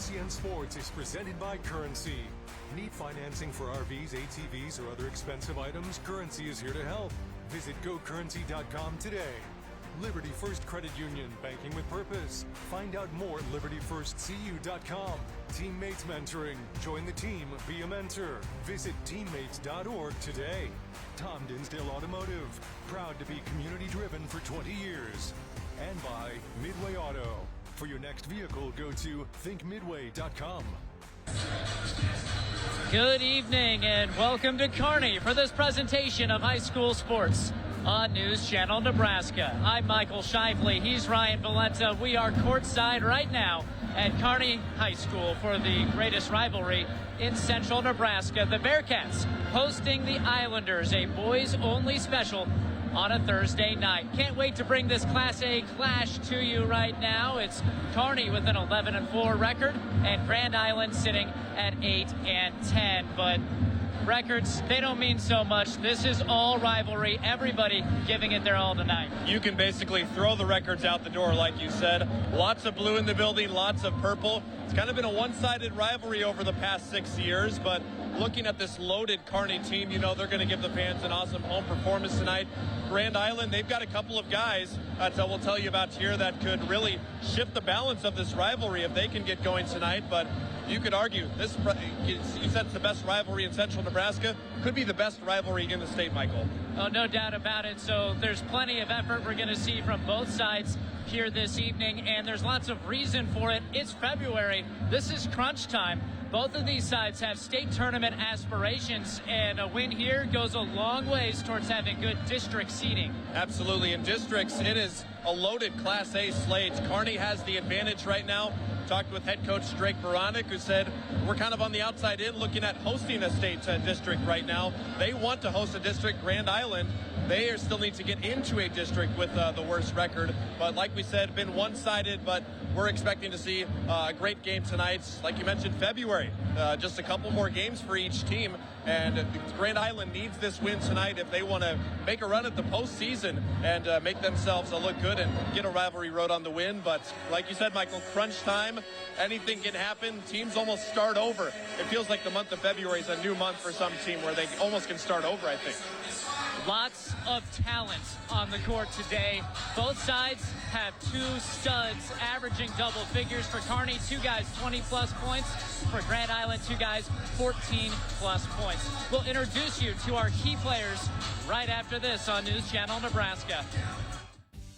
GCN Sports is presented by Currency. Need financing for RVs, ATVs, or other expensive items? Currency is here to help. Visit GoCurrency.com today. Liberty First Credit Union, banking with purpose. Find out more at LibertyFirstCU.com. Teammates Mentoring. Join the team, be a mentor. Visit teammates.org today. Tom Dinsdale Automotive. Proud to be community driven for 20 years. And by Midway Auto. For your next vehicle, go to thinkmidway.com. Good evening and welcome to Kearney for this presentation of high school sports on News Channel Nebraska. I'm Michael Shifley. He's Ryan Valenta. We are courtside right now at Kearney High School for the greatest rivalry in central Nebraska. The Bearcats hosting the Islanders, a boys-only special on a Thursday night. Can't wait to bring this Class A clash to you right now. It's Kearney with an 11-4 record and Grand Island sitting at 8-10. But records, they don't mean so much. This is all rivalry. Everybody giving it their all tonight. You can basically throw the records out the door, like you said. Lots of blue in the building, lots of purple. It's kind of been a one-sided rivalry over the past 6 years, but looking at this loaded Kearney team, you know they're going to give the fans an awesome home performance tonight. Grand Island, they've got a couple of guys that we'll tell you about here that could really shift the balance of this rivalry if they can get going tonight. But you could argue this, you said it's the best rivalry in central Nebraska, could be the best rivalry in the state, Michael. Oh, no doubt about it. So there's plenty of effort we're going to see from both sides here this evening, and there's lots of reason for it. It's February. This is crunch time. Both of these sides have state tournament aspirations, and a win here goes a long ways towards having good district seeding. Absolutely. In districts, it is a loaded Class A slate. Kearney has the advantage right now. Talked with head coach Drake Baranek, who said we're kind of on the outside in looking at hosting a state district right now. They want to host a district. Grand Island, they still need to get into a district with the worst record. But like we said, been one-sided, but we're expecting to see a great game tonight. Like you mentioned, February, just a couple more games for each team. And Grand Island needs this win tonight if they want to make a run at the postseason and make themselves look good and get a rivalry road on the win. But like you said, Michael, crunch time, anything can happen. Teams almost start over. It feels like the month of February is a new month for some team where they almost can start over, I think. Lots of talent on the court today. Both sides have two studs averaging double figures. For Kearney, two guys 20-plus points. For Grand Island, two guys 14-plus points. We'll introduce you to our key players right after this on News Channel Nebraska.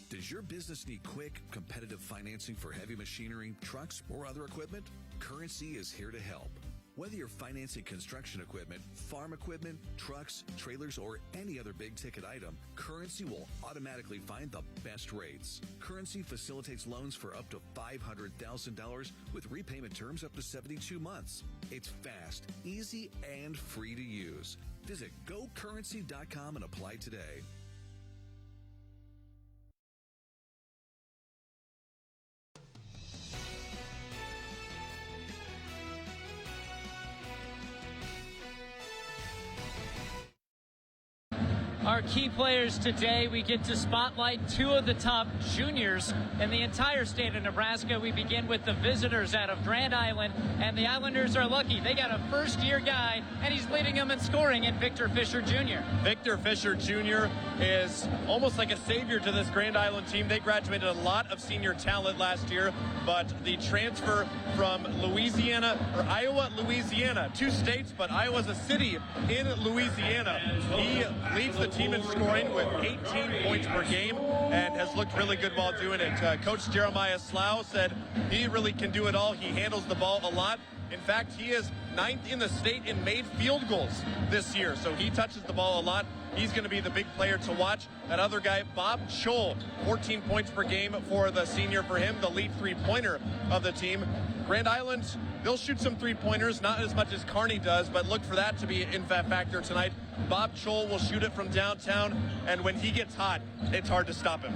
Does your business need quick, competitive financing for heavy machinery, trucks, or other equipment? Currency is here to help. Whether you're financing construction equipment, farm equipment, trucks, trailers, or any other big-ticket item, Currency will automatically find the best rates. Currency facilitates loans for up to $500,000 with repayment terms up to 72 months. It's fast, easy, and free to use. Visit GoCurrency.com and apply today. Our key players today, we get to spotlight two of the top juniors in the entire state of Nebraska. We begin with the visitors out of Grand Island, and the Islanders are lucky. They got a first-year guy, and he's leading them in scoring in Victor Fisher Jr. Victor Fisher Jr. is almost like a savior to this Grand Island team. They graduated a lot of senior talent last year, but the transfer from Iowa, Louisiana, two states, but Iowa's a city in Louisiana. He leads the team in scoring with 18 points per game and has looked really good while doing it. Coach Jeremiah Slough said he really can do it all. He handles the ball a lot. In fact, he is 9th in the state in made field goals this year, so he touches the ball a lot. He's going to be the big player to watch. That other guy, Bob Scholl, 14 points per game for the senior for him, the lead three-pointer of the team. Grand Island, they'll shoot some three-pointers, not as much as Kearney does, but look for that to be in factor tonight. Bob Scholl will shoot it from downtown, and when he gets hot, it's hard to stop him.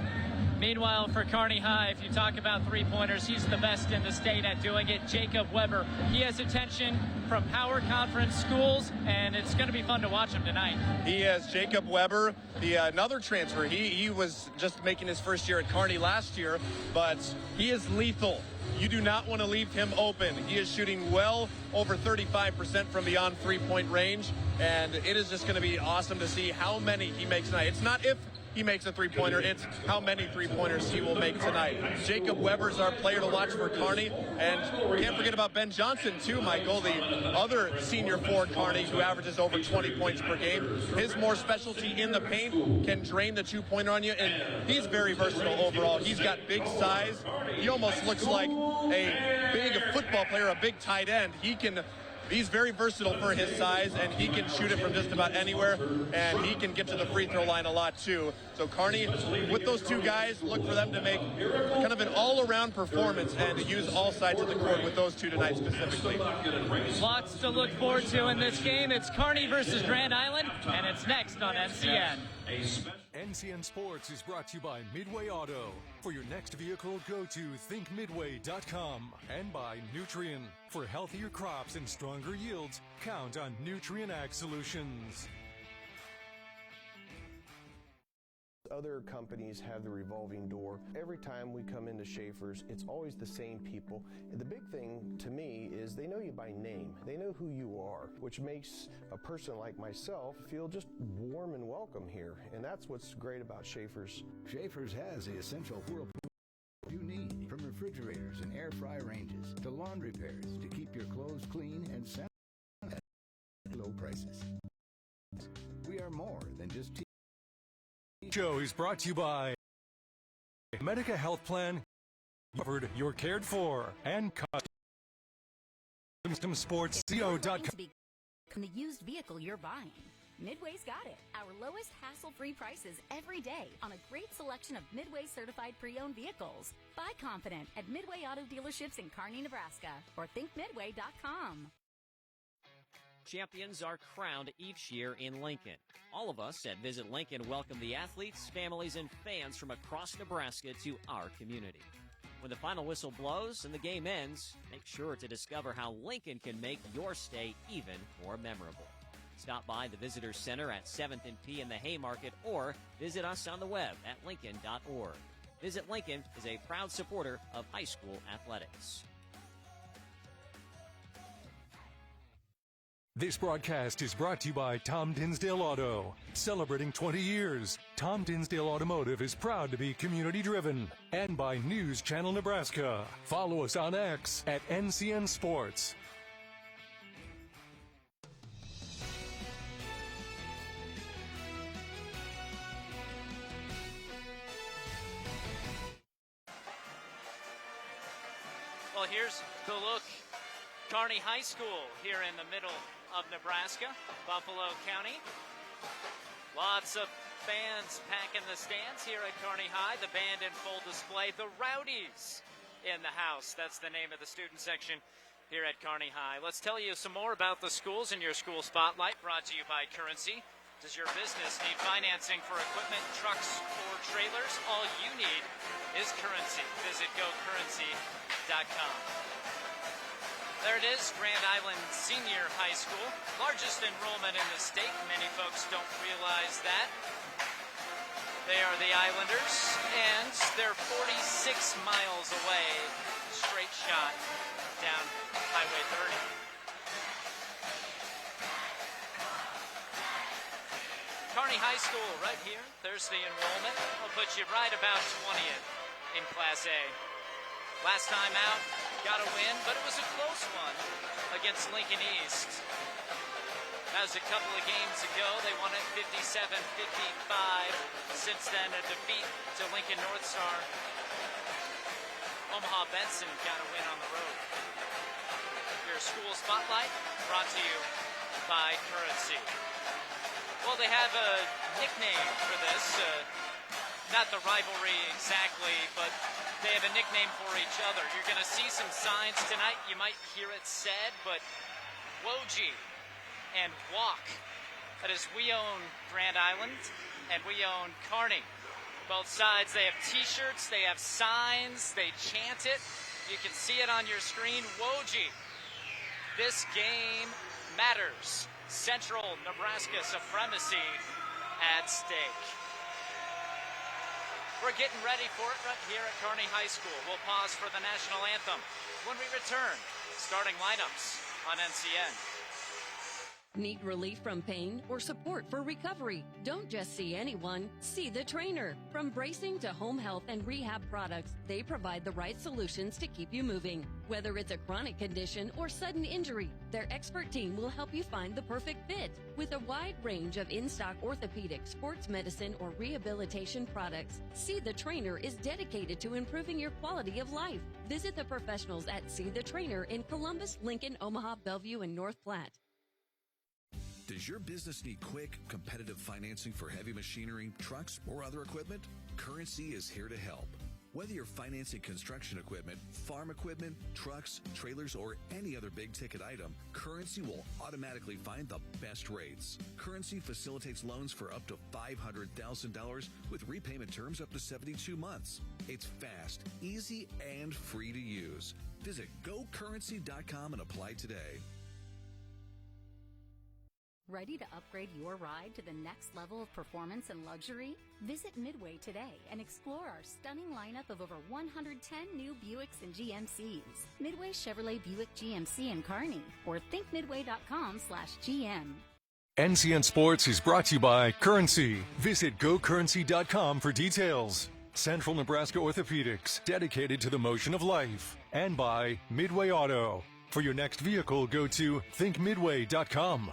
Meanwhile, for Kearney High, if you talk about three-pointers, he's the best in the state at doing it. Jacob Weber, he has attention from Power Conference schools, and it's going to be fun to watch him tonight. He has Jacob Weber, another transfer. He was just making his first year at Kearney last year, but he is lethal. You do not want to leave him open. He is shooting well over 35% from beyond three-point range, and it is just going to be awesome to see how many he makes tonight. It's not if he makes a three-pointer, it's how many three-pointers he will make tonight. Jacob Weber's our player to watch for Kearney, and can't forget about Ben Johnson too, Michael, the other senior for Kearney who averages over 20 points per game. His more specialty in the paint, can drain the two-pointer on you, and he's very versatile overall. He's got big size. He almost looks like a big football player, a big tight end. He's very versatile for his size, and he can shoot it from just about anywhere, and he can get to the free throw line a lot too. So Kearney, with those two guys, look for them to make kind of an all-around performance and to use all sides of the court with those two tonight specifically. Lots to look forward to in this game. It's Kearney versus Grand Island, and it's next on NCN. NCN Sports is brought to you by Midway Auto. For your next vehicle, go to thinkmidway.com. And by Nutrien. For healthier crops and stronger yields, count on Nutrien Ag Solutions. Other companies have the revolving door. Every time we come into Schaefer's, it's always the same people. And the big thing to me is they know you by name. They know who you are, which makes a person like myself feel just warm and welcome here. And that's what's great about Schaefer's. Schaefer's has the essential whirlpool you need, from refrigerators and air fry ranges to lawn repairs to keep your clothes clean and sound at low prices. We are more than just Show is brought to you by Medica Health Plan. Covered, you're cared for, and CustomSportsCO.com. From the used vehicle you're buying, Midway's got it. Our lowest hassle-free prices every day on a great selection of Midway certified pre-owned vehicles. Buy confident at Midway Auto Dealerships in Kearney, Nebraska, or thinkmidway.com. Champions are crowned each year in Lincoln. All of us at Visit Lincoln welcome the athletes, families, and fans from across Nebraska to our community. When the final whistle blows and the game ends, make sure to discover how Lincoln can make your stay even more memorable. Stop by the Visitor Center at 7th and P in the Haymarket, or visit us on the web at lincoln.org. Visit Lincoln is a proud supporter of high school athletics. This broadcast is brought to you by Tom Dinsdale Auto. Celebrating 20 years, Tom Dinsdale Automotive is proud to be community-driven. And by News Channel Nebraska. Follow us on X at NCN Sports. Well, here's the look. Kearney High School here in the middle of Nebraska, Buffalo County. Lots of fans packing the stands here at Kearney High. The band in full display. The Rowdies in the house. That's the name of the student section here at Kearney High. Let's tell you some more about the schools in your school spotlight, brought to you by Currency. Does your business need financing for equipment, trucks, or trailers? All you need is Currency. Visit gocurrency.com. There it is, Grand Island Senior High School. Largest enrollment in the state. Many folks don't realize that. They are the Islanders, and they're 46 miles away. Straight shot down Highway 30. Kearney High School right here. There's the enrollment. I'll put you right about 20th in Class A. Last time out, got a win, but it was a close one against Lincoln East. That was a couple of games ago. They won it 57-55. Since then, a defeat to Lincoln North Star. Omaha Benson got a win on the road. Your school spotlight brought to you by Currency. Well, they have a nickname for this. Not the rivalry exactly, but they have a nickname for each other. You're going to see some signs tonight. You might hear it said, but Woji and Walk. That is, we own Grand Island, and we own Kearney. Both sides, they have T-shirts, they have signs, they chant it. You can see it on your screen. Woj, this game matters. Central Nebraska supremacy at stake. We're getting ready for it right here at Kearney High School. We'll pause for the national anthem. When we return, starting lineups on NCN. Need relief from pain or support for recovery? Don't just see anyone, see the trainer. From bracing to home health and rehab products, they provide the right solutions to keep you moving. Whether it's a chronic condition or sudden injury, their expert team will help you find the perfect fit. With a wide range of in-stock orthopedic, sports medicine, or rehabilitation products, See the Trainer is dedicated to improving your quality of life. Visit the professionals at See the Trainer in Columbus, Lincoln, Omaha, Bellevue, and North Platte. Does your business need quick, competitive financing for heavy machinery, trucks, or other equipment? Currency is here to help. Whether you're financing construction equipment, farm equipment, trucks, trailers, or any other big-ticket item, Currency will automatically find the best rates. Currency facilitates loans for up to $500,000 with repayment terms up to 72 months. It's fast, easy, and free to use. Visit GoCurrency.com and apply today. Ready to upgrade your ride to the next level of performance and luxury? Visit Midway today and explore our stunning lineup of over 110 new Buicks and GMCs. Midway Chevrolet Buick GMC in Kearney or thinkmidway.com/GM. NCN Sports is brought to you by Currency. Visit GoCurrency.com for details. Central Nebraska Orthopedics, dedicated to the motion of life. And by Midway Auto. For your next vehicle, go to thinkmidway.com.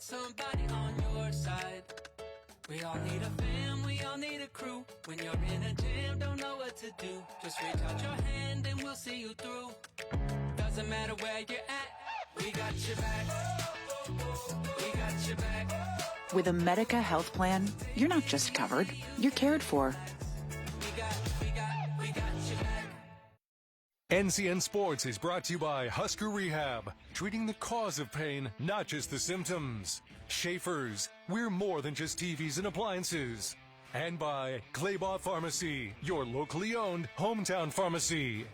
Somebody on your side. We all need a fam, we all need a crew. When you're in a jam, don't know what to do. Just reach out your hand and we'll see you through. Doesn't matter where you're at, we got your back. We got your back. With a Medica health plan, you're not just covered, you're cared for. We got your back. NCN Sports is brought to you by Husker Rehab, treating the cause of pain, not just the symptoms. Schaefer's, we're more than just TVs and appliances. And by Claybaugh Pharmacy, your locally owned hometown pharmacy.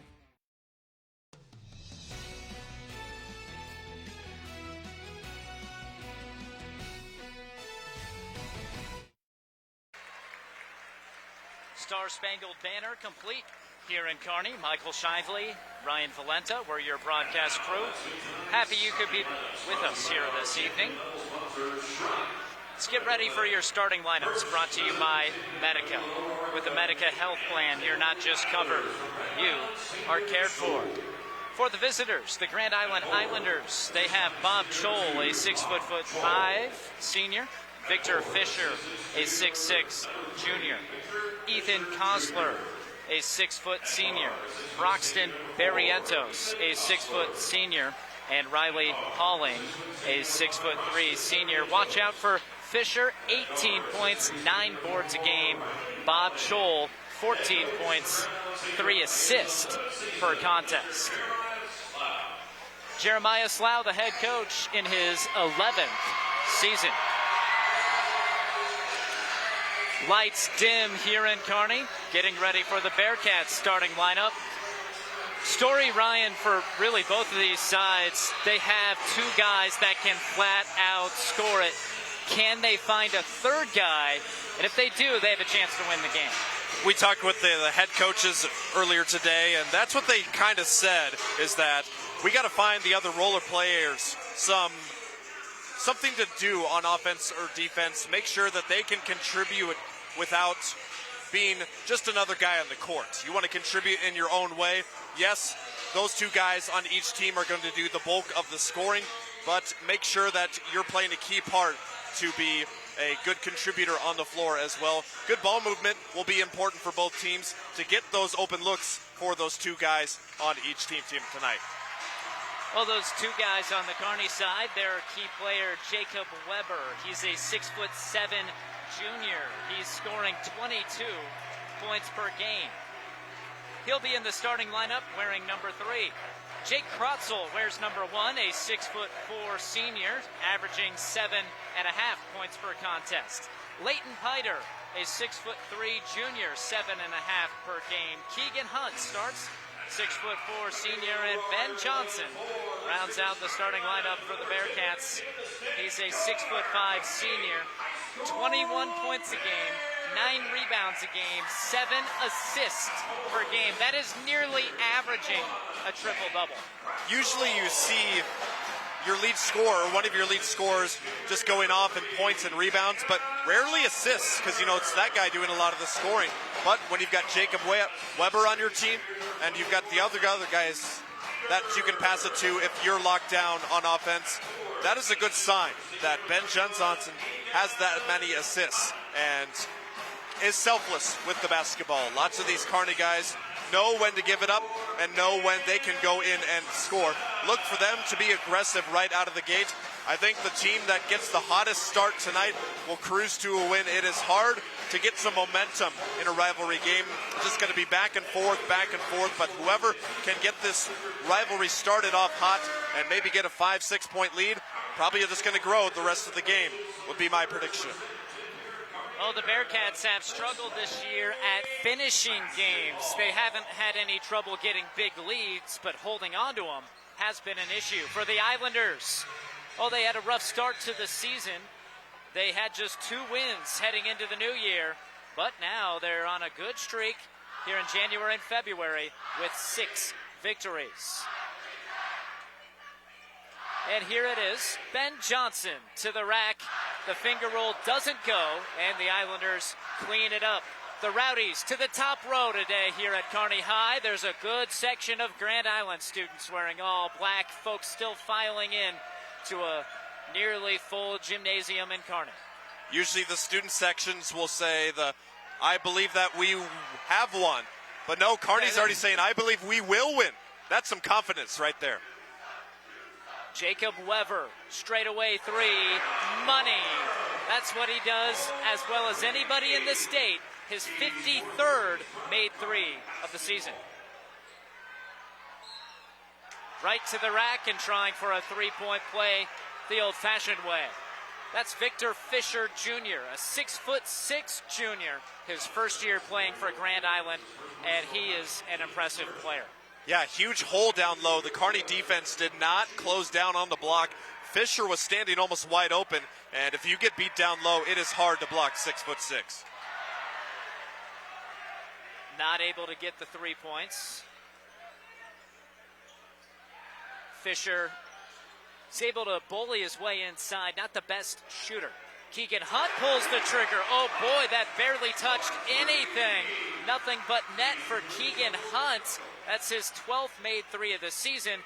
Star-Spangled Banner complete here in Kearney. Michael Shively, Ryan Valenta, we're your broadcast crew. Happy you could be with us here this evening. Let's get ready for your starting lineups, brought to you by Medica. With the Medica health plan, you're not just covered, you are cared for. For the visitors, the Grand Island Islanders, they have Bob Scholl, a 6'5" senior. Victor Fisher, a 6'6" junior. Ethan Kosler, a 6-foot senior. Broxton Barrientos, a 6-foot senior. And Riley Halling, a 6'3" senior. Watch out for Fisher, 18 points, 9 boards a game. Bob Scholl, 14 points, 3 assists per contest. Jeremiah Slough, the head coach, in his 11th season. Lights dim here in Kearney, getting ready for the Bearcats starting lineup. Story, Ryan, for really both of these sides, they have two guys that can flat out score it. Can they find a third guy? And if they do, they have a chance to win the game. We talked with the head coaches earlier today, and that's what they kind of said, is that we got to find the other roller players something to do on offense or defense, make sure that they can contribute without being just another guy on the court. You want to contribute in your own way. Yes, those two guys on each team are going to do the bulk of the scoring, but make sure that you're playing a key part to be a good contributor on the floor as well. Good ball movement will be important for both teams to get those open looks for those two guys on each team tonight. Well, those two guys on the Kearney side, their key player, Jacob Weber. He's a 6'7" junior. He's scoring 22 points per game. He'll be in the starting lineup wearing number 3. Jake Krotzel wears number 1, a 6'4" senior, averaging 7.5 points per contest. Leighton Piter, a 6'3" junior, 7.5 per game. Keegan Hunt starts, 6'4" senior, and Ben Johnson rounds out the starting lineup for the Bearcats. He's a 6'5" senior, 21 points a game, 9 rebounds a game, 7 assists per game. That is nearly averaging a triple-double. Usually you see your lead scorer, one of your lead scorers, just going off in points and rebounds, but rarely assists, because, you know, it's that guy doing a lot of the scoring. But when you've got Jacob Weber on your team, and you've got the other guys that you can pass it to if you're locked down on offense, that is a good sign that Ben Johnson has that many assists and is selfless with the basketball. Lots of these Kearney guys know when to give it up and know when they can go in and score. Look for them to be aggressive right out of the gate. I think the team that gets the hottest start tonight will cruise to a win. It is hard to get some momentum in a rivalry game. It's just going to be back and forth, but whoever can get this rivalry started off hot and maybe get a 5-6 point lead, probably just going to grow the rest of the game, would be my prediction. Oh, the Bearcats have struggled this year at finishing games. They haven't had any trouble getting big leads, but holding on to them has been an issue for the Islanders. Oh, they had a rough start to the season. They had just 2 wins heading into the new year, but now they're on a good streak here in January and February with 6 victories. And here it is, Ben Johnson to the rack. The finger roll doesn't go, and the Islanders clean it up. The Rowdies to the top row today here at Kearney High. There's a good section of Grand Island students wearing all black. Folks still filing in to a nearly full gymnasium in Kearney. Usually the student sections will say I believe that we have won. But no, Kearney's already saying, I believe we will win. That's some confidence right there. Jacob Weber, straightaway 3, money. That's what he does as well as anybody in the state. His 53rd made 3 of the season. Right to the rack and trying for a 3-point play the old-fashioned way. That's Victor Fisher Jr., a 6'6" junior, his first year playing for Grand Island, and he is an impressive player. Yeah, huge hole down low. The Kearney defense did not close down on the block. Fisher was standing almost wide open, and if you get beat down low, it is hard to block 6'6". Not able to get the 3 points. Fisher is able to bully his way inside. Not the best shooter. Keegan Hunt pulls the trigger. Oh boy, that barely touched anything. Nothing but net for Keegan Hunt. That's his 12th made 3 of the season,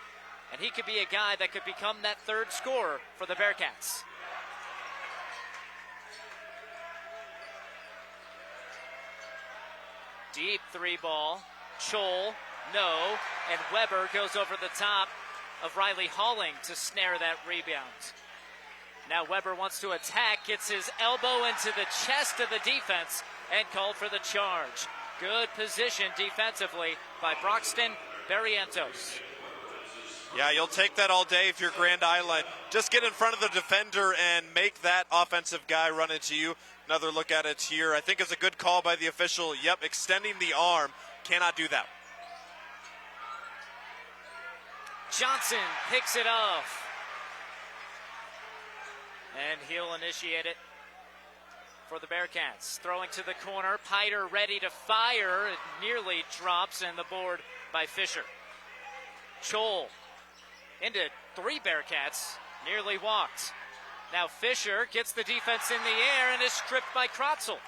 and he could be a guy that could become that 3rd scorer for the Bearcats. Deep 3 ball. Chol, no, and Weber goes over the top of Riley Halling to snare that rebound. Now Weber wants to attack, gets his elbow into the chest of the defense, and called for the charge. Good position defensively by Broxton Barrientos. Yeah, you'll take that all day if you're Grand Island. Just get in front of the defender and make that offensive guy run into you. Another look at it here. I think it's a good call by the official. Yep, extending the arm. Cannot do that. Johnson picks it off. And he'll initiate it for the Bearcats. Throwing to the corner. Piter ready to fire. It nearly drops, and the board by Fisher. Chol into 3 Bearcats. Nearly walked. Now Fisher gets the defense in the air and is stripped by Krotzel.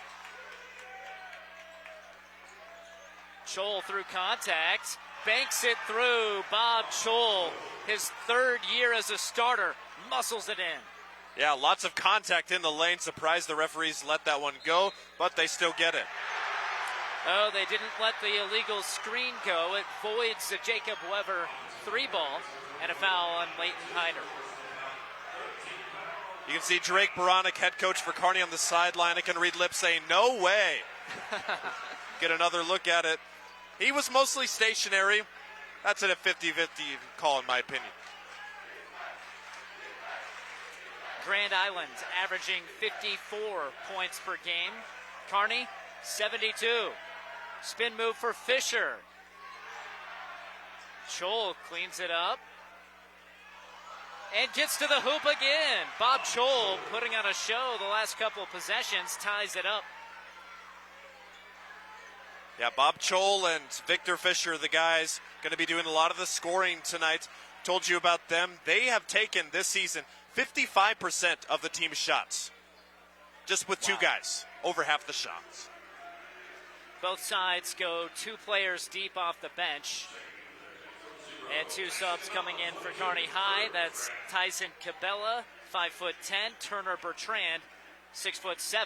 Chol through contact. banks it through. Bob Chol, his third year as a starter, muscles it in. Yeah, lots of contact in the lane. Surprised the referees let that one go, but they still get it. Oh, they didn't let the illegal screen go. It voids the Jacob Weber 3-ball and a foul on Leighton Hyder. You can see Drake Baranek, head coach for Kearney, on the sideline. I can read lips saying, no way. Get another look at it. He was mostly stationary. That's a 50-50 call, in my opinion. Grand Island averaging 54 points per game. Kearney, 72. Spin move for Fisher. Chol cleans it up. And gets to the hoop again. Bob Chol putting on a show the last couple of possessions, ties it up. Yeah, Bob Chol and Victor Fisher, the guys, going to be doing a lot of the scoring tonight. Told you about them. They have taken this season 55% of the team's shots. Just with two guys, over half the shots. Both sides go 2 players deep off the bench. And 2 subs coming in for Kearney High. That's Tyson Cabela, 5'10", Turner Bertrand, 6'7".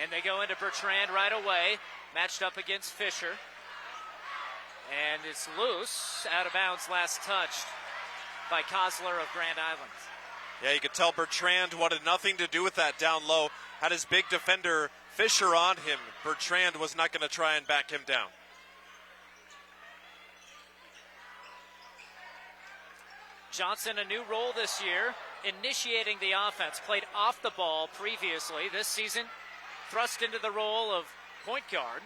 And they go into Bertrand right away, matched up against Fisher. And it's loose, out of bounds, last touched by Kosler of Grand Island. Yeah, you could tell Bertrand wanted nothing to do with that down low. Had his big defender Fisher on him. Bertrand was not going to try and back him down. Johnson, a new role this year, initiating the offense. Played off the ball previously. This season, thrust into the role of point guard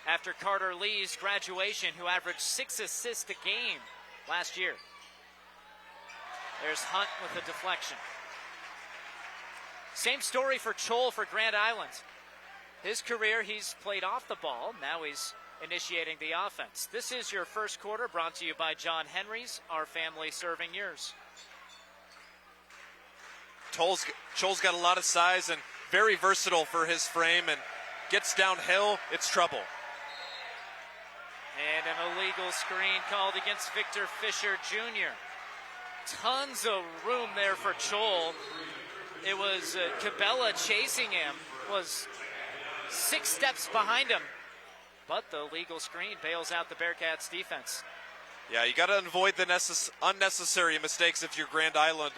after Carter Lee's graduation, who averaged 6 assists a game last year. There's Hunt with a deflection. Same story for Chol for Grand Island. His career, he's played off the ball. Now he's initiating the offense. This is your first quarter, brought to you by John Henry's, our family serving yours. Chol's got a lot of size and very versatile for his frame, and gets downhill, it's trouble. And an illegal screen called against Victor Fisher Jr. Tons of room there for Chol. It was Cabela chasing him, was 6 steps behind him. But the legal screen bails out the Bearcats defense. Yeah, you got to avoid the unnecessary mistakes if you're Grand Island.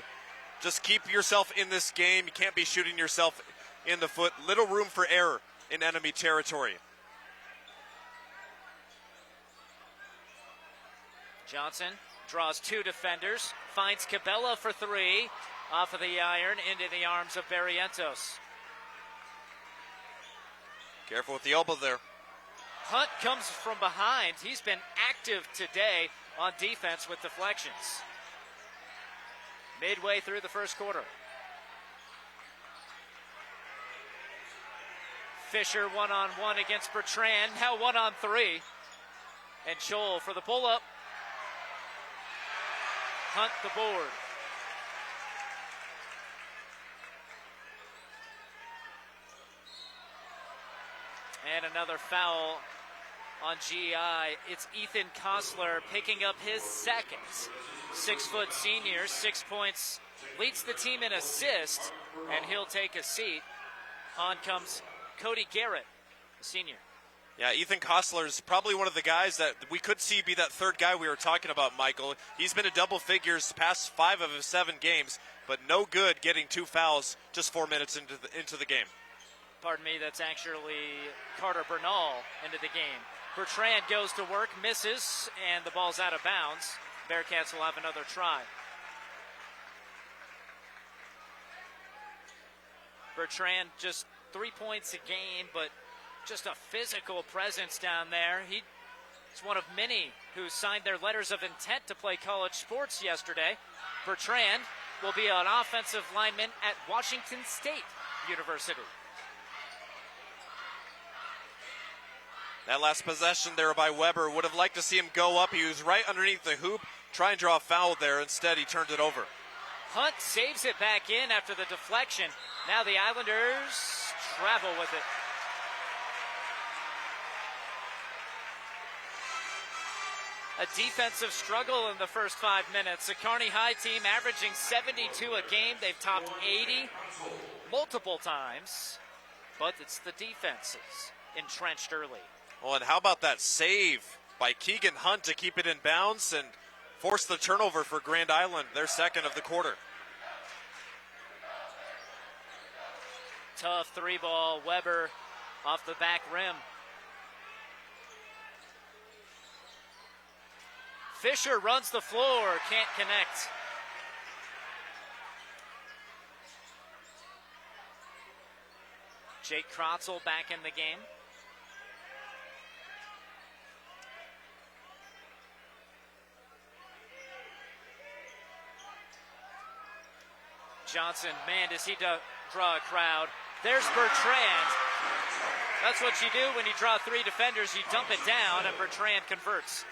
Just keep yourself in this game. You can't be shooting yourself in the foot. Little room for error in enemy territory. Johnson draws 2 defenders, finds Cabela for 3, off of the iron, into the arms of Barrientos. Careful with the elbow there. Hunt comes from behind. He's been active today on defense with deflections. Midway through the first quarter. Fisher 1-on-1 against Bertrand, now 1-on-3. And Chol for the pull-up. Hunt the board. And another foul on GI. It's Ethan Kosler picking up his second. 6-foot senior, 6 points, leads the team in assists, and he'll take a seat. On comes Cody Garrett, the senior. Yeah, Ethan Kosler is probably one of the guys that we could see be that third guy we were talking about, Michael. He's been in double figures past 5 of his 7 games, but no good getting 2 fouls just 4 minutes into the game. Pardon me, that's actually Carter Bernal into the game. Bertrand goes to work, misses, and the ball's out of bounds. Bearcats will have another try. Bertrand just 3 points a game, but just a physical presence down there. He's one of many who signed their letters of intent to play college sports yesterday. Bertrand will be an offensive lineman at Washington State University. That last possession there by Weber, would have liked to see him go up. He was right underneath the hoop, try and draw a foul there. Instead, he turned it over. Hunt saves it back in after the deflection. Now the Islanders travel with it. A defensive struggle in the first 5 minutes. The Kearney High team averaging 72 a game. They've topped 80 multiple times, but it's the defenses entrenched early. Well, and how about that save by Keegan Hunt to keep it in bounds and force the turnover for Grand Island, their second of the quarter. Tough 3-ball. Weber off the back rim. Fisher runs the floor, can't connect. Jake Krotzel back in the game. Johnson, man, does he draw a crowd. There's Bertrand. That's what you do when you draw 3 defenders. You dump it down, and Bertrand converts.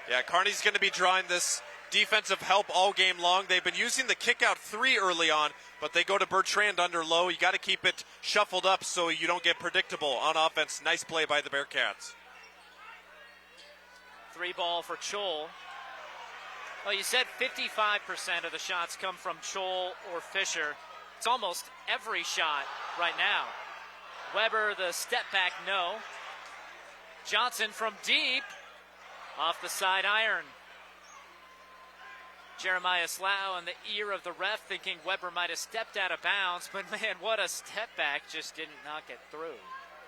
Yeah, Kearney's going to be drawing this defensive help all game long. They've been using the kick-out 3 early on, but they go to Bertrand under low. You got to keep it shuffled up so you don't get predictable on offense. Nice play by the Bearcats. 3-ball for Chol. Well, you said 55% of the shots come from Chol or Fisher. It's almost every shot right now. Weber, the step back, no. Johnson from deep. Off the side iron. Jeremiah Slough in the ear of the ref thinking Weber might have stepped out of bounds, but man, what a step back, just did not get through.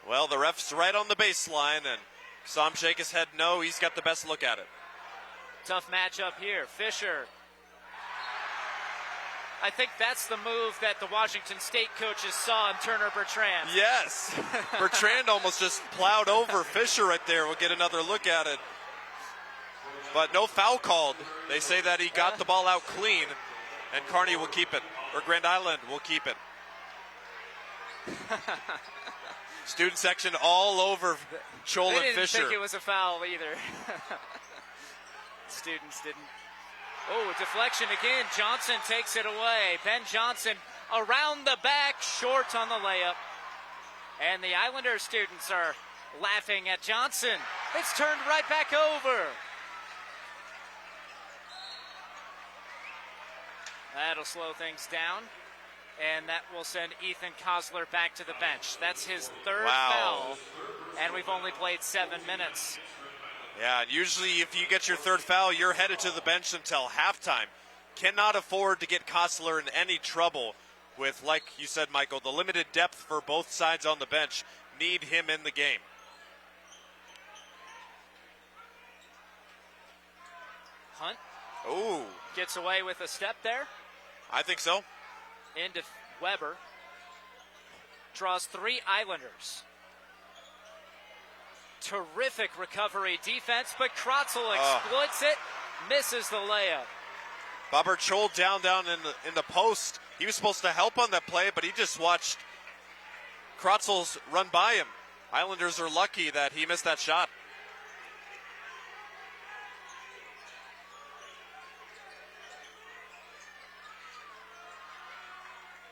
Well, the ref's right on the baseline, and saw him shake his head no. He's got the best look at it. Tough matchup here. Fisher. I think that's the move that the Washington State coaches saw in Turner Bertrand. Yes. Bertrand almost just plowed over Fisher right there. We'll get another look at it. But no foul called. They say that he got the ball out clean, and Kearney will keep it, or Grand Island will keep it. Student section all over Chol and Fisher. They didn't think it was a foul either. Students didn't. Oh, deflection again. Johnson takes it away. Ben Johnson around the back, short on the layup. And the Islander students are laughing at Johnson. It's turned right back over. That'll slow things down, and that will send Ethan Kosler back to the bench. That's his 3rd foul, and we've only played 7 minutes. Yeah, and usually if you get your 3rd foul, you're headed to the bench until halftime. Cannot afford to get Kosler in any trouble with, like you said, Michael, the limited depth for both sides on the bench. Need him in the game. Hunt. Ooh. Gets away with a step there. I think so. Into Weber. Draws 3 Islanders. Terrific recovery defense, but Krotzel exploits it, misses the layup. Bobber Chol down in the post. He was supposed to help on that play, but he just watched Krotzel's run by him. Islanders are lucky that he missed that shot.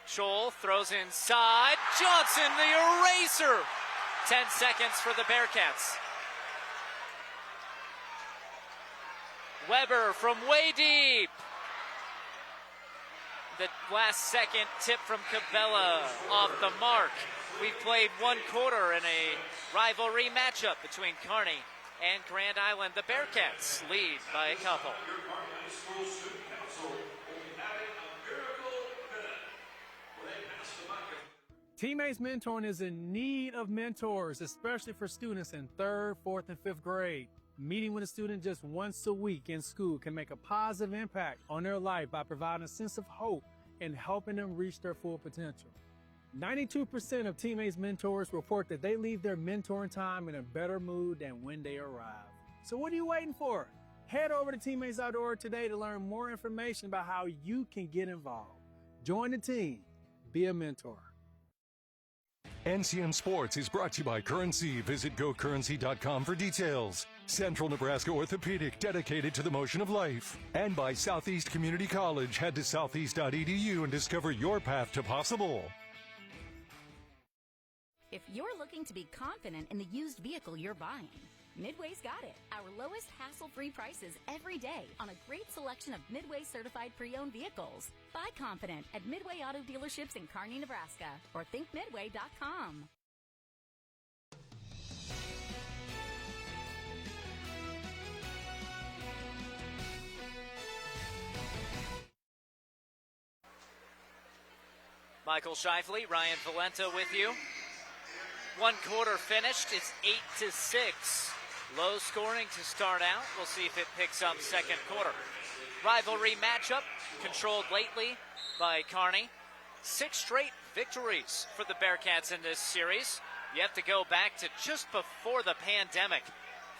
Chol throws inside. Johnson, the eraser. 10 seconds for the Bearcats. Weber from way deep. The last second tip from Cabela off the mark. We've played 1 quarter in a rivalry matchup between Kearney and Grand Island. The Bearcats lead by a couple. Teammates mentoring is in need of mentors, especially for students in 3rd, 4th, and 5th grade. Meeting with a student just once a week in school can make a positive impact on their life by providing a sense of hope and helping them reach their full potential. 92% of teammates mentors report that they leave their mentoring time in a better mood than when they arrive. So what are you waiting for? Head over to Teammates Outdoor today to learn more information about how you can get involved. Join the team. Be a mentor. NCN Sports is brought to you by Currency. Visit gocurrency.com for details. Central Nebraska Orthopedic, dedicated to the motion of life. And by Southeast Community College. Head to southeast.edu and discover your path to possible. If you're looking to be confident in the used vehicle you're buying, Midway's got it. Our lowest hassle-free prices every day on a great selection of Midway certified pre-owned vehicles. Buy confident at Midway Auto Dealerships in Kearney, Nebraska, or thinkmidway.com. Michael Shifley, Ryan Valenta with you. One quarter finished. It's 8-6. Low scoring to start out. We'll see if it picks up second quarter. Rivalry matchup controlled lately by Kearney. 6 straight victories for the Bearcats in this series. You have to go back to just before the pandemic.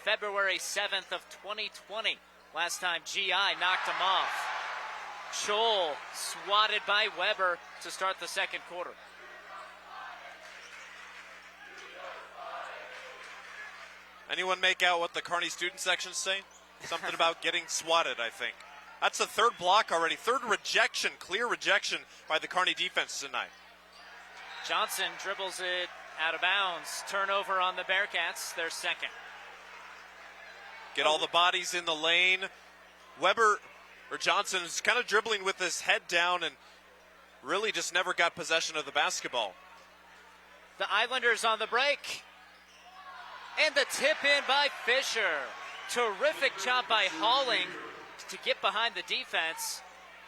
February 7th of 2020. Last time GI knocked them off. Scholl swatted by Weber to start the second quarter. Anyone make out what the Kearney student section's saying? Something about getting swatted, I think. That's the third block already. Third rejection, clear rejection by the Kearney defense tonight. Johnson dribbles it out of bounds. Turnover on the Bearcats, their second. Get all the bodies in the lane. Johnson is kind of dribbling with his head down and really just never got possession of the basketball. The Islanders on the break. And the tip in by Fisher. Terrific job by Halling to get behind the defense.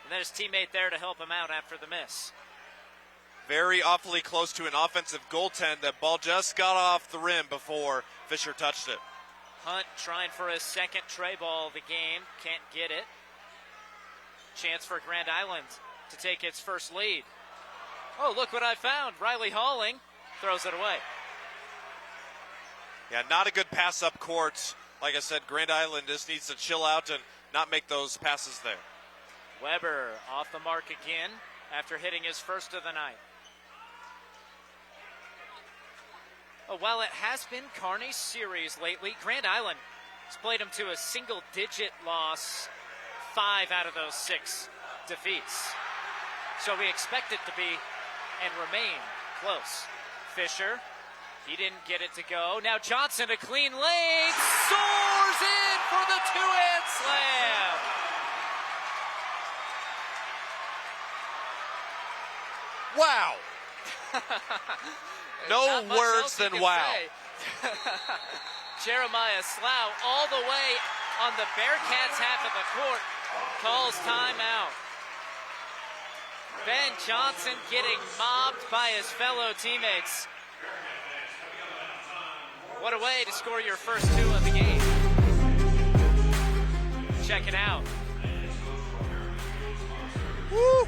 And then his teammate there to help him out after the miss. Very awfully close to an offensive goaltend. That ball just got off the rim before Fisher touched it. Hunt trying for his second tray ball of the game. Can't get it. Chance for Grand Island to take its first lead. Oh, look what I found. Riley Halling throws it away. Yeah, not a good pass up court. Like I said, Grand Island just needs to chill out and not make those passes there. Weber off the mark again after hitting his first of the night. Oh, while it has been Kearney's series lately, Grand Island has played them to a single-digit loss 5 out of those 6 defeats. So we expect it to be and remain close. Fisher. He didn't get it to go. Now Johnson, a clean lane, soars in for the two-hand slam. Wow. No words than wow. Jeremiah Slough all the way on the Bearcats half of the court calls timeout. Ben Johnson getting mobbed by his fellow teammates. What a way to score your first 2 of the game. Check it out. Woo!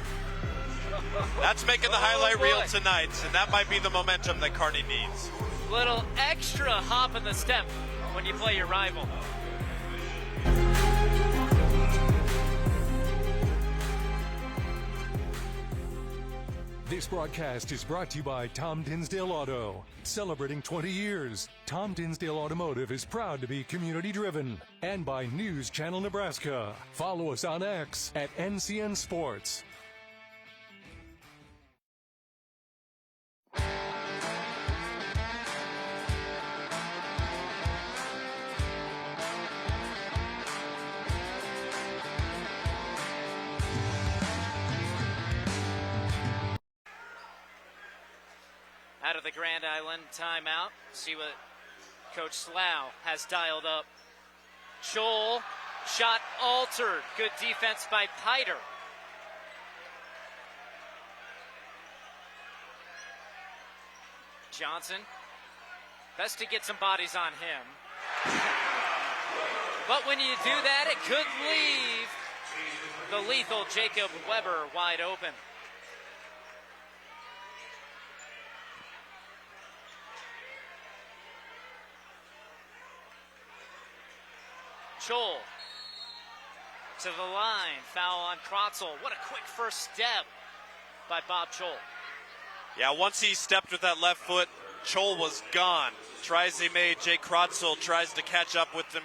That's making the highlight reel tonight, and that might be the momentum that Kearney needs. Little extra hop in the step when you play your rival. This broadcast is brought to you by Tom Dinsdale Auto. Celebrating 20 years, Tom Dinsdale Automotive is proud to be community-driven. And by News Channel Nebraska. Follow us on X at NCN Sports. Out of the Grand Island timeout. See what Coach Slough has dialed up. Joel, shot altered. Good defense by Piter. Johnson, best to get some bodies on him. But when you do that, it could leave the lethal Jacob Weber wide open. Scholl to the line, foul on Krotzel. What a quick first step by Bob Scholl. Yeah, once he stepped with that left foot, Scholl was gone. Tries he made, Jake Krotzel tries to catch up with him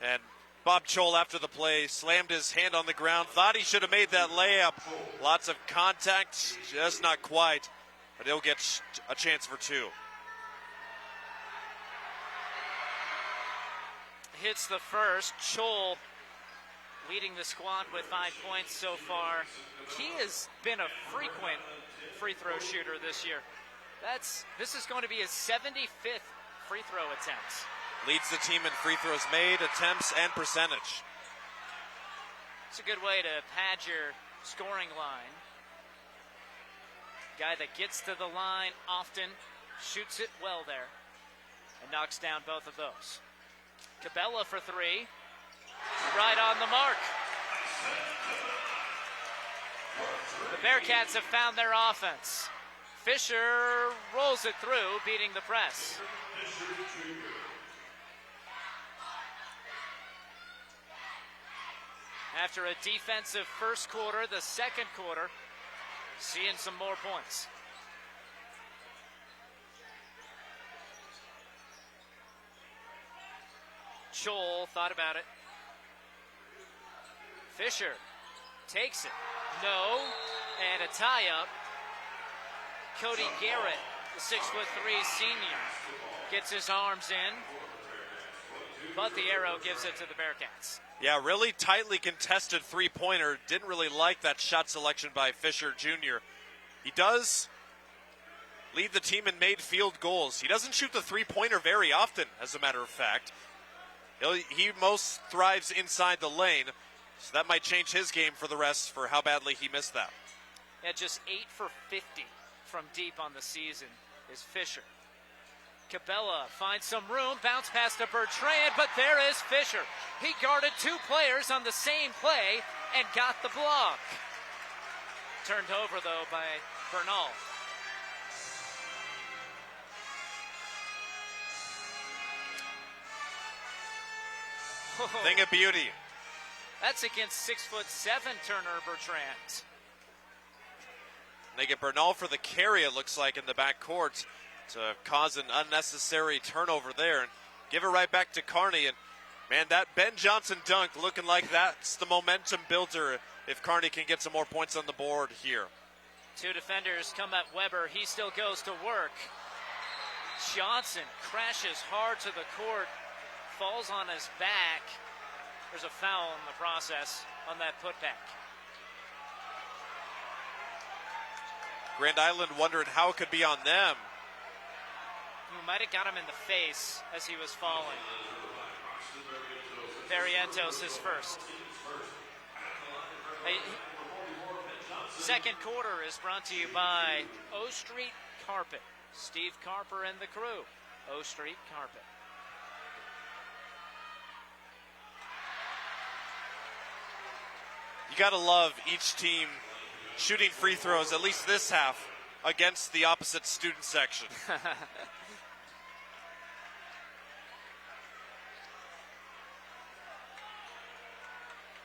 And Bob Chol, after the play, slammed his hand on the ground, thought he should have made that layup. Lots of contact, just not quite, but he'll get a chance for two. Hits the first. Chol leading the squad with 5 points so far. He has been a frequent free throw shooter this year. This is going to be his 75th free throw attempts. Leads the team in free throws made, attempts, and percentage. It's a good way to pad your scoring line. Guy that gets to the line often, shoots it well there, and knocks down both of those. Cabela for three, right on the mark. The Bearcats have found their offense. Fisher rolls it through, beating the press. After a defensive first quarter, the second quarter, seeing some more points. Chol thought about it. Fisher takes it. No. And a tie-up. Cody Garrett, the 6'3" senior, gets his arms in. But the arrow gives it to the Bearcats. Yeah, really tightly contested three-pointer. Didn't really like that shot selection by Fisher Jr. He does lead the team in made field goals. He doesn't shoot the three-pointer very often, as a matter of fact. He most thrives inside the lane, so that might change his game for the rest for how badly he missed that. Yeah, just 8 for 50 from deep on the season is Fisher. Cabela finds some room, bounce pass to Bertrand, but there is Fisher. He guarded 2 players on the same play and got the block. Turned over, though, by Bernal. Thing of beauty. That's against 6'7" Turner Bertrand. They get Bernal for the carry, it looks like, in the backcourt to cause an unnecessary turnover there and give it right back to Kearney. And man, that Ben Johnson dunk looking like that's the momentum builder if Kearney can get some more points on the board here. 2 defenders come at Weber. He still goes to work. Johnson crashes hard to the court, falls on his back. There's a foul in the process on that putback. Grand Island wondering how it could be on them. Who might have got him in the face as he was falling. Barrientos is first. Second quarter is brought to you by O Street Carpet. Steve Carper and the crew. O Street Carpet. You got to love each team shooting free throws, at least this half, against the opposite student section.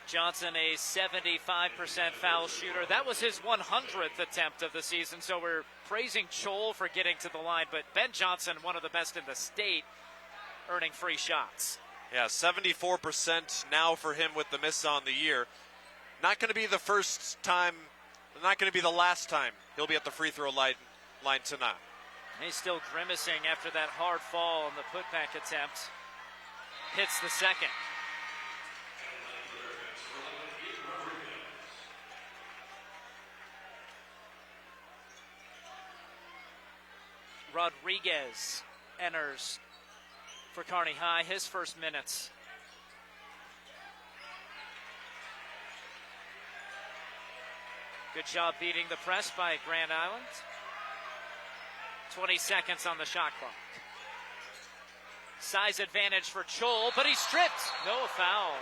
Johnson, a 75% foul shooter. That was his 100th attempt of the season, so we're praising Chol for getting to the line, but Ben Johnson, one of the best in the state, earning free shots. Yeah, 74% now for him with the miss on the year. Not going to be the first time, not going to be the last time he'll be at the free throw line tonight. He's still grimacing after that hard fall on the putback attempt. Hits the second. Rodriguez enters for Kearney High, his first minutes. Good job beating the press by Grand Island. 20 seconds on the shot clock. Size advantage for Chol, but he's stripped. No foul.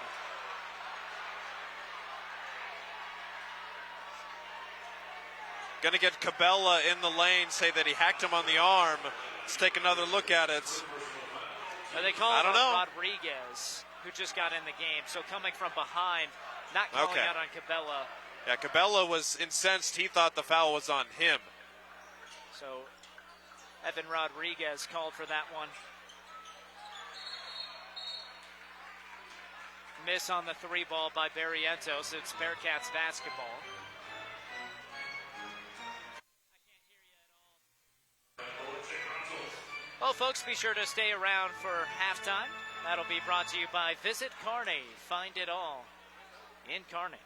Going to get Cabela in the lane, say that he hacked him on the arm. Let's take another look at it. They call him Rodriguez, who just got in the game. So coming from behind, not calling out on Cabela. Yeah, Cabela was incensed. He thought the foul was on him. So Evan Rodriguez called for that one. miss on the 3 ball by Barrientos. It's Bearcats basketball. Well, folks, be sure to stay around for halftime. That'll be brought to you by Visit Kearney. Find it all in Kearney.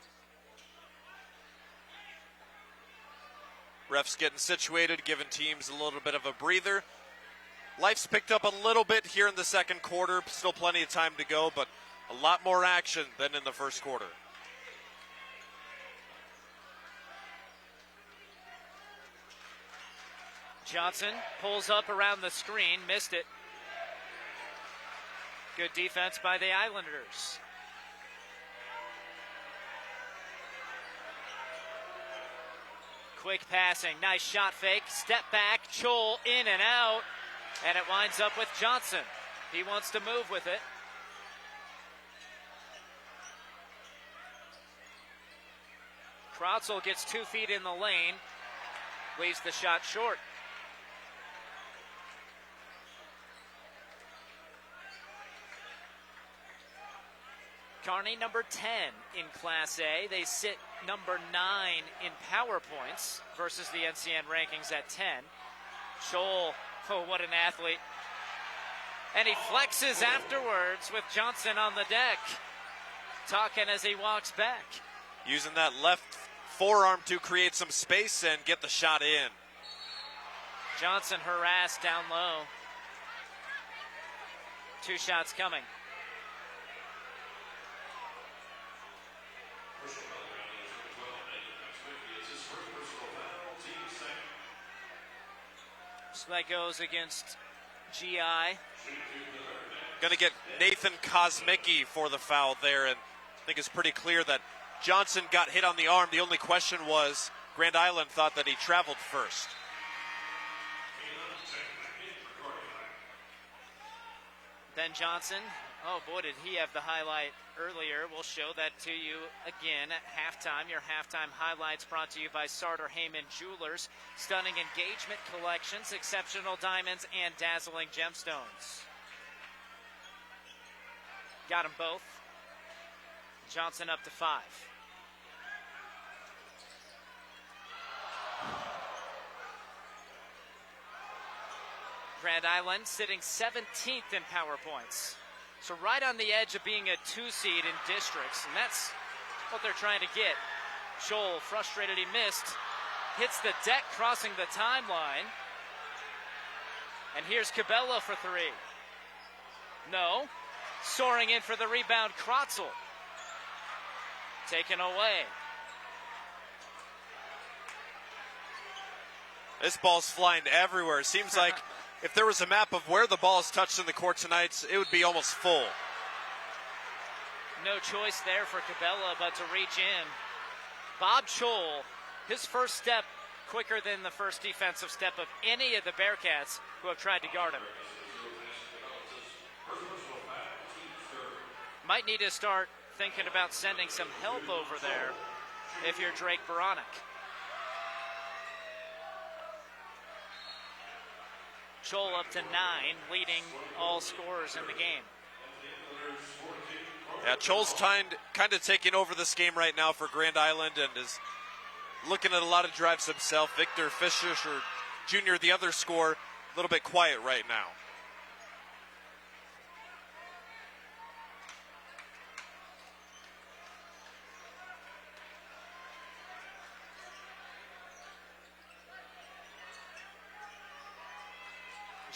Refs getting situated, giving teams a little bit of a breather. Life's picked up a little bit here in the second quarter. Still plenty of time to go, but a lot more action than in the first quarter. Johnson pulls up around the screen, missed it. Good defense by the Islanders. Quick passing, nice shot fake, step back, Chol in and out, and it winds up with Johnson. He wants to move with it. Krotzel gets 2 feet in the lane, leaves the shot short. Kearney number 10 in Class A. They sit number 9 in power points versus the NCN rankings at 10. Scholl, oh, what an athlete. And he flexes afterwards with Johnson on the deck, talking as he walks back. Using that left forearm to create some space and get the shot in. Johnson harassed down low. 2 shots coming. So that goes against GI. Going to get Nathan Kosmicki for the foul there, and I think it's pretty clear that Johnson got hit on the arm. The only question was Grand Island thought that he traveled first. Ben Johnson, oh boy, did he have the highlight earlier. We'll show that to you again at halftime. Your halftime highlights brought to you by Sartor Heyman Jewelers. Stunning engagement collections, exceptional diamonds, and dazzling gemstones. Got them both. Johnson up to 5. Grand Island sitting 17th in power points. So right on the edge of being a 2 seed in districts, and that's what they're trying to get. Scholl, frustrated he missed, hits the deck crossing the timeline. And here's Cabela for 3. No. Soaring in for the rebound, Krotzel. Taken away. This ball's flying everywhere. It seems like if there was a map of where the ball is touched in the court tonight, it would be almost full. No choice there for Cabela but to reach in. Bob Scholl, his first step quicker than the first defensive step of any of the Bearcats who have tried to guard him. Might need to start thinking about sending some help over there if you're Drake Baranek. Scholl up to 9, leading all scorers in the game. Yeah, Scholl's kind of taking over this game right now for Grand Island and is looking at a lot of drives himself. Victor Fisher Jr., the other scorer, a little bit quiet right now.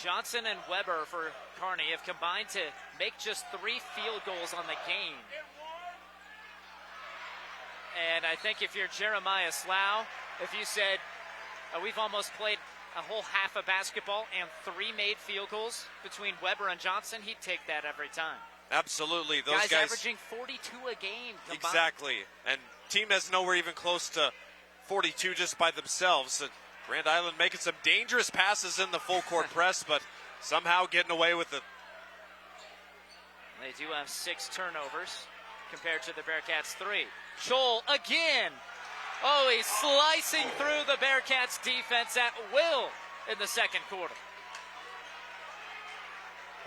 Johnson and Weber for Kearney have combined to make just 3 field goals on the game. And I think if you're Jeremiah Slough, if you said, we've almost played a whole half of basketball and 3 made field goals between Weber and Johnson, he'd take that every time. Absolutely. Those guys averaging 42 a game combined. Exactly. And team has nowhere even close to 42 just by themselves. So Grand Island making some dangerous passes in the full court press, but somehow getting away with it. They do have 6 turnovers compared to the Bearcats' 3. Scholl again. Oh, he's slicing through the Bearcats' defense at will in the second quarter.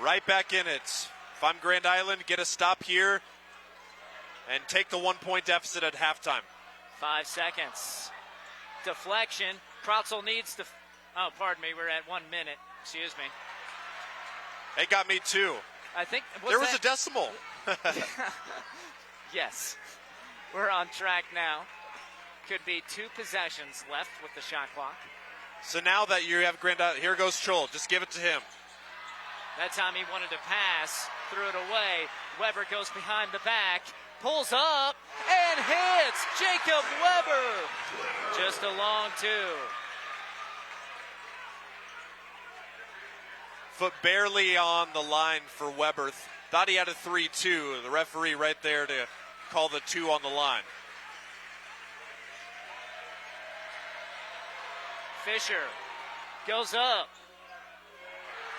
Right back in it. If I'm Grand Island, get a stop here. and take the 1-point deficit at halftime. 5 seconds. Deflection. Krautzel needs to. Oh, pardon me. We're at 1 minute. Excuse me. It got me too. I think there was a decimal. Yes. We're on track now. Could be 2 possessions left with the shot clock. So now that you have Grand Island, here goes Troll. Just give it to him. That time he wanted to pass, threw it away. Weber goes behind the back, pulls up, and hits Jacob Weber. Just a long 2. Foot barely on the line for Weber. Thought he had a 3-2. The referee right there to call the 2 on the line. Fisher goes up.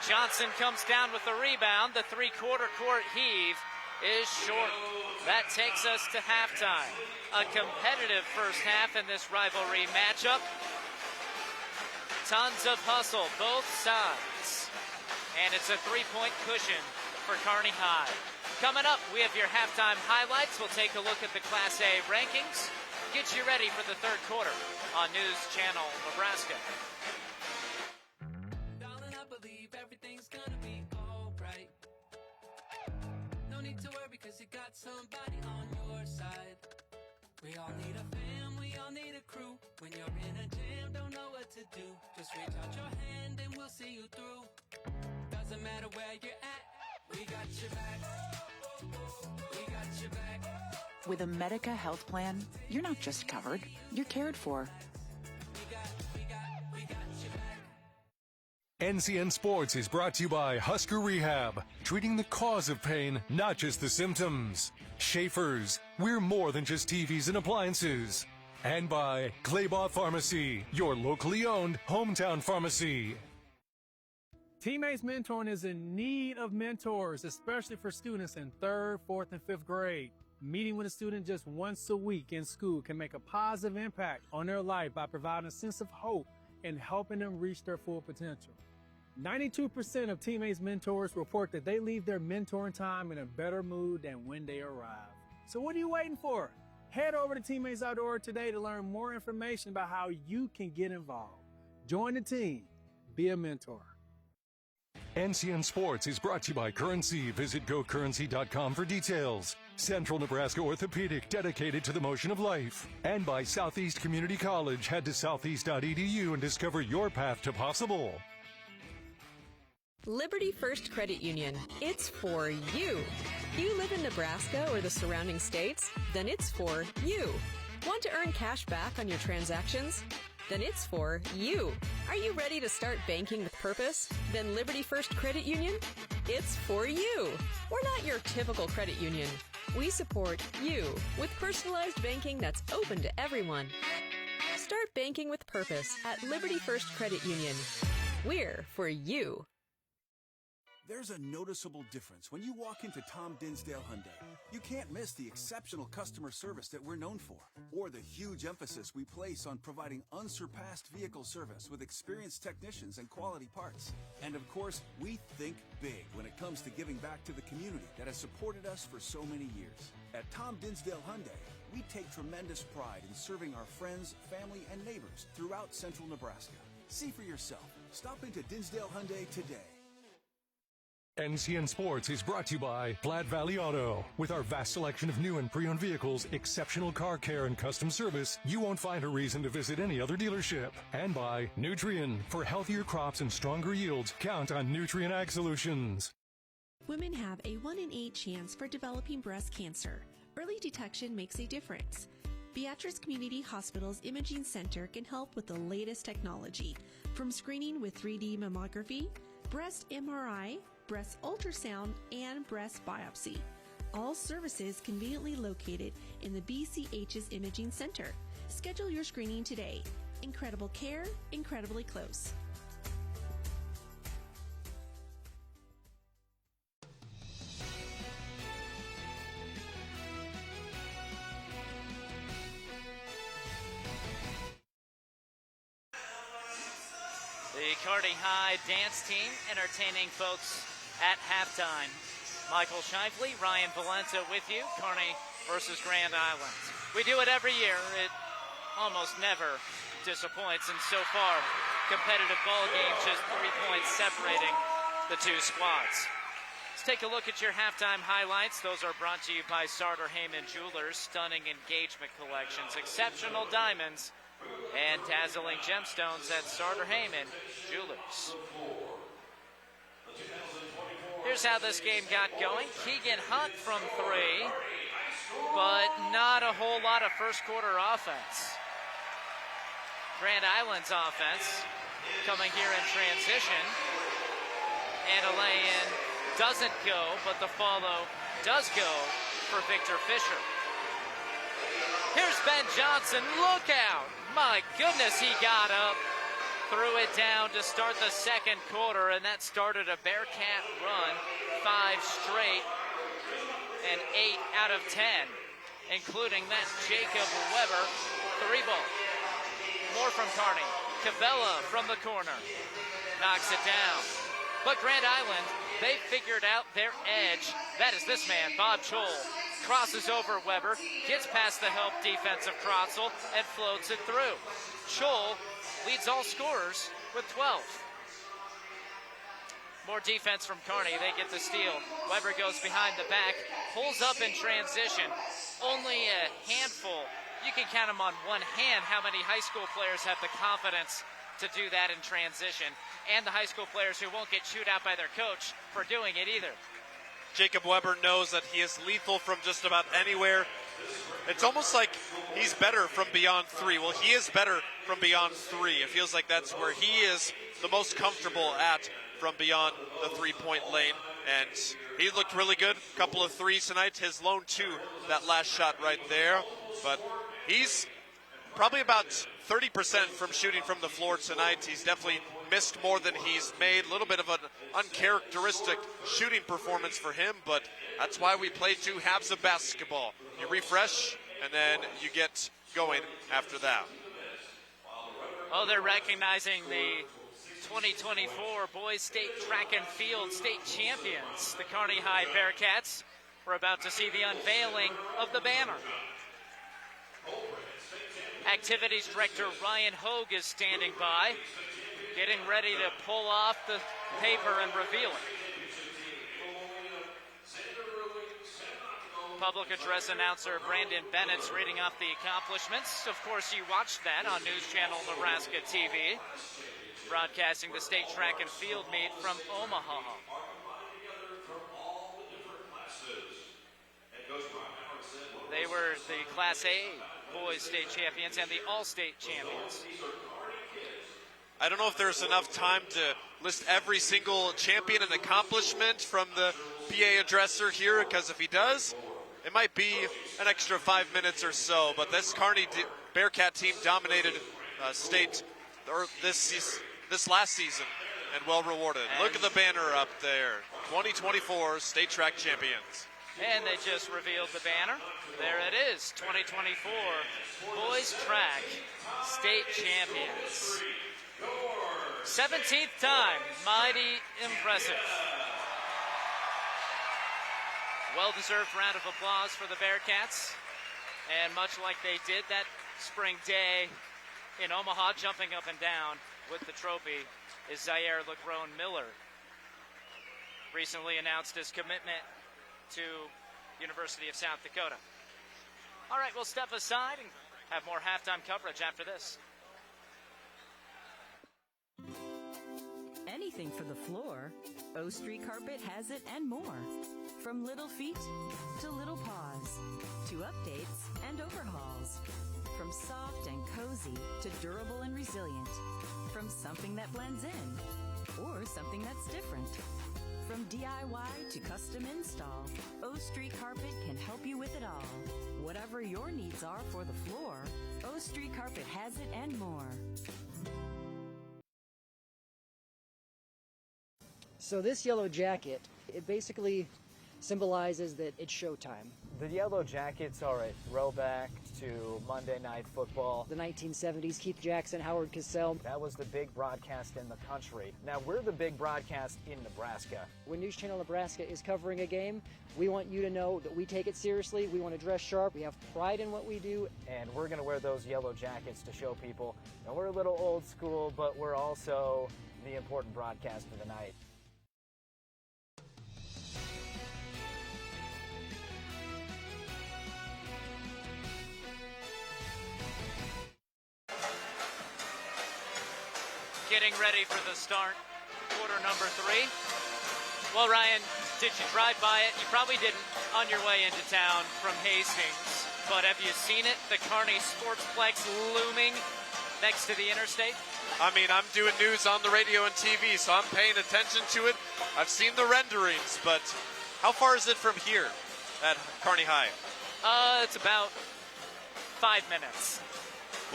Johnson comes down with the rebound. The 3/4 court heave is short. That takes us to halftime. A competitive first half in this rivalry matchup. Tons of hustle, both sides. And it's a 3-point cushion for Kearney High. Coming up, we have your halftime highlights. We'll take a look at the Class A rankings. Get you ready for the third quarter on News Channel Nebraska. Darling, I believe everything's gonna be alright. No need to worry because you got somebody on your side. We all need a fam, we all need a crew. When you're in a jam, don't know what to do. Just reach out your hand and we'll see you through. Doesn't matter where you're at, we got your back. We got your back. With a Medica health plan, you're not just covered, you're cared for. NCN Sports is brought to you by Husker Rehab, treating the cause of pain, not just the symptoms. Schaefer's, we're more than just TVs and appliances. And by Claybaugh Pharmacy, your locally owned hometown pharmacy. Teammates Mentoring is in need of mentors, especially for students in 3rd, 4th, and 5th grade. Meeting with a student just once a week in school can make a positive impact on their life by providing a sense of hope and helping them reach their full potential. 92% of Teammates Mentors report that they leave their mentoring time in a better mood than when they arrive. So what are you waiting for? Head over to Teammates Outdoor today to learn more information about how you can get involved. Join the team. Be a mentor. NCN Sports is brought to you by Currency. Visit gocurrency.com for details. Central Nebraska Orthopedic, dedicated to the motion of life. And by Southeast Community College. Head to southeast.edu and discover your path to possible. Liberty First Credit Union. It's for you. You live in Nebraska or the surrounding states? Then it's for you. Want to earn cash back on your transactions? Then it's for you. Are you ready to start banking with purpose? Then Liberty First Credit Union? It's for you. We're not your typical credit union. We support you with personalized banking that's open to everyone. Start banking with purpose at Liberty First Credit Union. We're for you. There's a noticeable difference when you walk into Tom Dinsdale Hyundai. You can't miss the exceptional customer service that we're known for, or the huge emphasis we place on providing unsurpassed vehicle service with experienced technicians and quality parts. And of course, we think big when it comes to giving back to the community that has supported us for so many years. At Tom Dinsdale Hyundai, we take tremendous pride in serving our friends, family, and neighbors throughout central Nebraska. See for yourself. Stop into Dinsdale Hyundai today. NCN Sports is brought to you by Platte Valley Auto. With our vast selection of new and pre-owned vehicles, exceptional car care, and custom service, you won't find a reason to visit any other dealership. And by Nutrien. For healthier crops and stronger yields, count on Nutrien Ag Solutions. Women have a 1 in 8 chance for developing breast cancer. Early detection makes a difference. Beatrice Community Hospital's Imaging Center can help with the latest technology, from screening with 3D mammography, breast MRI, breast ultrasound, and breast biopsy. All services conveniently located in the BCH's Imaging Center. Schedule your screening today. Incredible care, incredibly close. The Kearney High dance team entertaining folks at halftime. Michael Shifley, Ryan Valenta with you. Kearney versus Grand Island. We do it every year. It almost never disappoints, and so far, competitive ball games, just 3 points separating the two squads. Let's take a look at your halftime highlights. Those are brought to you by Sartor Heyman Jewelers, stunning engagement collections, exceptional diamonds, and dazzling gemstones at Sartor Heyman Jewelers. Here's how this game got going. Keegan Hunt from 3, but not a whole lot of first quarter offense. Grand Island's offense coming here in transition. And a lay-in doesn't go, but the follow does go for Victor Fisher. Here's Ben Johnson. Look out. My goodness, he got up, threw it down to start the second quarter, and that started a Bearcat run, 5 straight, and 8 out of 10, including that Jacob Weber 3-ball. More from Kearney. Cabela from the corner. Knocks it down. But Grand Island, they figured out their edge. That is this man, Bob Chol. Crosses over Weber, gets past the help defensive Krotzel, and floats it through. Chol leads all scorers with 12. More defense from Kearney. They get the steal. Weber goes behind the back, pulls up in transition. Only a handful. You can count them on one hand how many high school players have the confidence to do that in transition, and the high school players who won't get chewed out by their coach for doing it either. Jacob Weber knows that he is lethal from just about anywhere. It's almost like he's better from beyond 3. Well, he is better from beyond 3. It feels like that's where he is the most comfortable at, from beyond the 3-point lane. And he looked really good. A couple of threes tonight. His lone 2, that last shot right there. But he's probably about 30% from shooting from the floor tonight. He's definitely missed more than he's made. A little bit of an uncharacteristic shooting performance for him, but that's why we play 2 halves of basketball. You refresh, and then you get going after that. Oh, they're recognizing the 2024 Boys State Track and Field State Champions, the Kearney High Bearcats. We're about to see the unveiling of the banner. Activities Director Ryan Hogue is standing by, getting ready to pull off the paper and reveal it. Public address announcer Brandon Bennett's reading off the accomplishments. Of course, you watched that on News Channel Nebraska TV, broadcasting the state track and field meet from Omaha. They were the Class A Boys State Champions and the All-State Champions. I don't know if there's enough time to list every single champion and accomplishment from the PA addresser here, because if he does, it might be an extra 5 minutes or so. But this Kearney Bearcat team dominated state this last season, and well rewarded. Look at the banner up there, 2024 State Track Champions. And they just revealed the banner. There it is, 2024 Boys Track State Champions. 17th time, mighty impressive. Well-deserved round of applause for the Bearcats. And much like they did that spring day in Omaha, jumping up and down with the trophy, is Zaire LeGrone Miller. Recently announced his commitment to University of South Dakota. All right, we'll step aside and have more halftime coverage after this. Anything for the floor, O Street Carpet has it and more. From little feet to little paws, to updates and overhauls. From soft and cozy to durable and resilient. From something that blends in or something that's different. From DIY to custom install, O Street Carpet can help you with it all. Whatever your needs are for the floor, O Street Carpet has it and more. So this yellow jacket, it basically symbolizes that it's showtime. The Yellow Jackets are a throwback to Monday Night Football. The 1970s, Keith Jackson, Howard Cosell. That was the big broadcast in the country. Now we're the big broadcast in Nebraska. When News Channel Nebraska is covering a game, we want you to know that we take it seriously. We want to dress sharp. We have pride in what we do. And we're going to wear those yellow jackets to show people. Now we're a little old school, but we're also the important broadcast of the night. Getting ready for the start, quarter number 3. Well, Ryan, did you drive by it? You probably didn't on your way into town from Hastings, but have you seen it? The Kearney Sportsplex looming next to the interstate? I mean, I'm doing news on the radio and TV, so I'm paying attention to it. I've seen the renderings, but how far is it from here at Kearney High? It's about 5 minutes.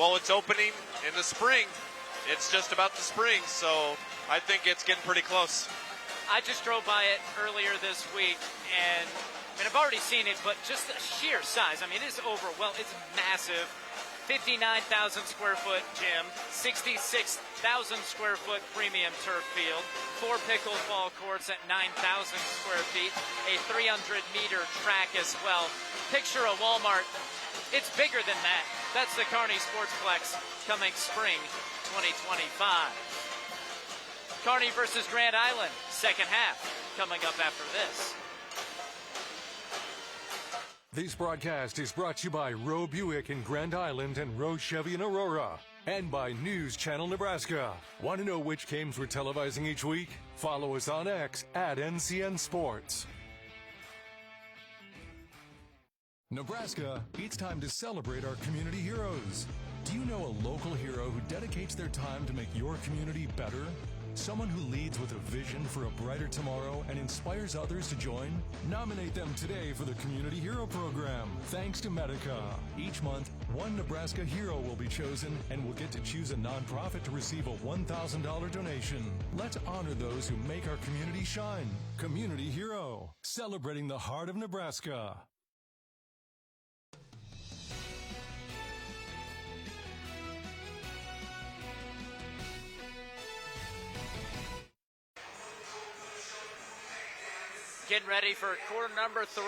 Well, it's opening in the spring. It's just about the spring, so I think it's getting pretty close. I just drove by it earlier this week, and I've already seen it, but just the sheer size. I mean, it is overwhelming. It's massive. 59,000 square foot gym, 66,000 square foot premium turf field, 4 pickleball courts at 9,000 square feet, a 300-meter track as well. Picture a Walmart. It's bigger than that. That's the Kearney Sportsplex coming spring 2025. Kearney versus Grand Island, second half, coming up after this. This broadcast is brought to you by Roe Buick in Grand Island and Roe Chevy in Aurora. And by News Channel Nebraska. Want to know which games we're televising each week? Follow us on X at NCN Sports. Nebraska, it's time to celebrate our community heroes. Do you know a local hero who dedicates their time to make your community better? Someone who leads with a vision for a brighter tomorrow and inspires others to join? Nominate them today for the Community Hero Program, thanks to Medica. Each month, one Nebraska hero will be chosen and will get to choose a nonprofit to receive a $1,000 donation. Let's honor those who make our community shine. Community Hero, celebrating the heart of Nebraska. Getting ready for quarter number 3.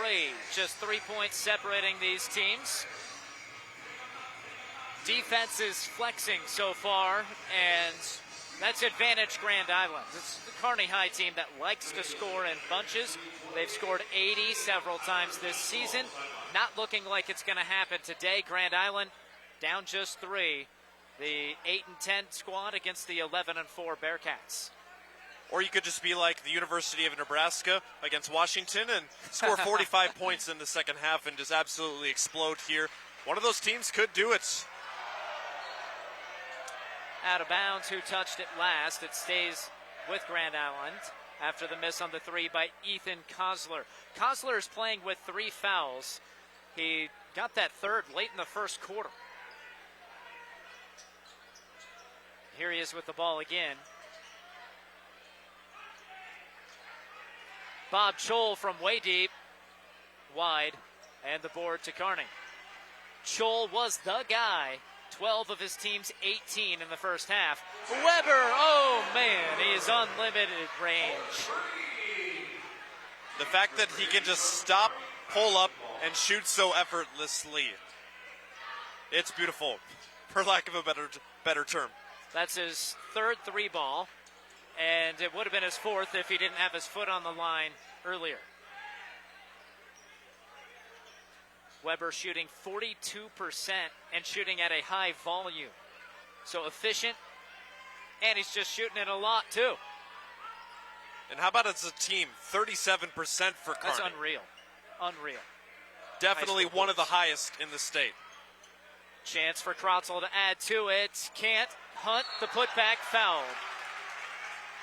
Just 3 points separating these teams. Defense is flexing so far, and that's advantage Grand Island. It's the Kearney High team that likes to score in bunches. They've scored 80 several times this season. Not looking like it's going to happen today. Grand Island down just 3. The 8-10 squad against the 11-4 Bearcats. Or you could just be like the University of Nebraska against Washington and score 45 points in the second half and just absolutely explode here. One of those teams could do it. Out of bounds, who touched it last? It stays with Grand Island after the miss on the 3 by Ethan Kosler. Kosler is playing with 3 fouls. He got that third late in the first quarter. Here he is with the ball again. Bob Chol from way deep, wide, and the board to Kearney. Chol was the guy. 12 of his team's 18 in the first half. Weber, oh man, he is unlimited range. The fact that he can just stop, pull up, and shoot so effortlessly. It's beautiful, for lack of a better term. That's his third 3 ball. And it would have been his 4th if he didn't have his foot on the line earlier. Weber shooting 42% and shooting at a high volume. So efficient, and he's just shooting it a lot too. And how about as a team, 37% for Kearney? That's unreal. Unreal. Definitely one of the highest in the state. Chance for Krotzel to add to it. Can't. Hunt, the putback, fouled.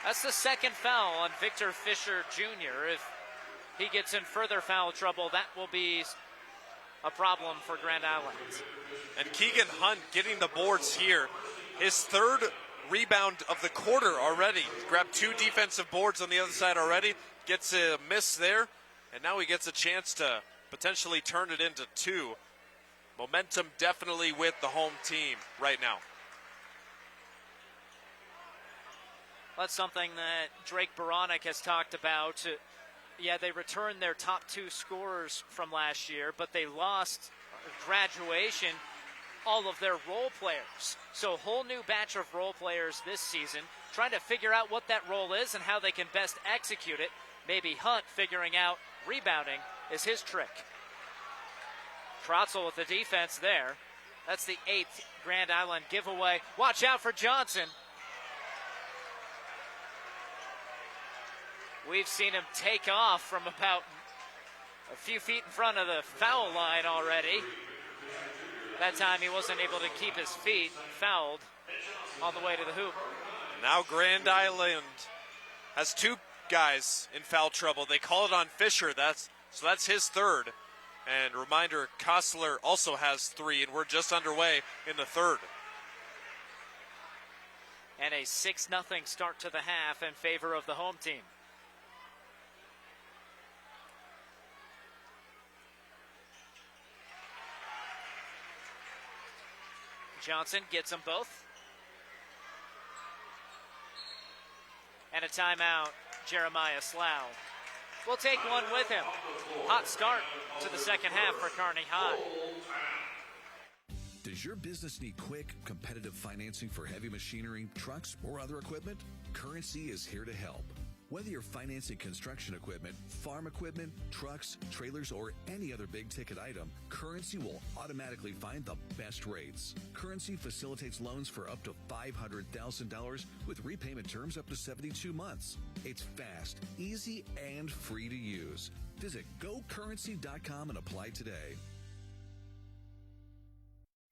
That's the second foul on Victor Fisher Jr. If he gets in further foul trouble, that will be a problem for Grand Island. And Keegan Hunt getting the boards here. His 3rd rebound of the quarter already. Grabbed 2 defensive boards on the other side already. Gets a miss there. And now he gets a chance to potentially turn it into 2. Momentum definitely with the home team right now. That's something that Drake Baranek has talked about. Yeah, they returned their top 2 scorers from last year, but they lost graduation all of their role players. So a whole new batch of role players this season, trying to figure out what that role is and how they can best execute it. Maybe Hunt figuring out rebounding is his trick. Kratzel with the defense there. That's the 8th Grand Island giveaway. Watch out for Johnson. We've seen him take off from about a few feet in front of the foul line already. That time he wasn't able to keep his feet, fouled on the way to the hoop. Now Grand Island has 2 guys in foul trouble. They call it on Fisher. That's his 3rd. And reminder, Kostler also has 3, and we're just underway in the 3rd. And a 6-0 start to the half in favor of the home team. Johnson gets them both. And a timeout, Jeremiah Slough. We'll take one with him. Hot start to the second half for Kearney High. Does your business need quick, competitive financing for heavy machinery, trucks, or other equipment? Currency is here to help. Whether you're financing construction equipment, farm equipment, trucks, trailers, or any other big-ticket item, Currency will automatically find the best rates. Currency facilitates loans for up to $500,000 with repayment terms up to 72 months. It's fast, easy, and free to use. Visit GoCurrency.com and apply today.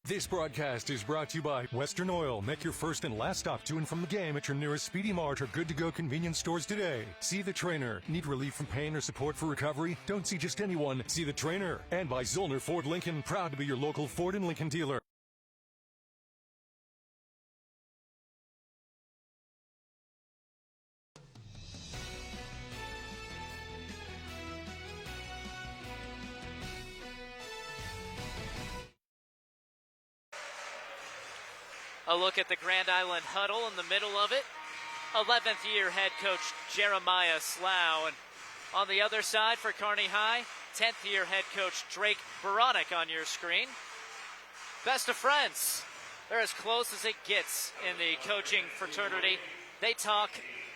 This broadcast is brought to you by Western Oil. Make your first and last stop to and from the game at your nearest Speedy Mart or good-to-go convenience stores today. See the trainer. Need relief from pain or support for recovery? Don't see just anyone. See the trainer. And by Zollner Ford Lincoln. Proud to be your local Ford and Lincoln dealer. A look at the Grand Island huddle in the middle of it. 11th year head coach Jeremiah Slough. And on the other side for Kearney High, 10th year head coach Drake Baranek on your screen. Best of friends. They're as close as it gets in the coaching fraternity. They talk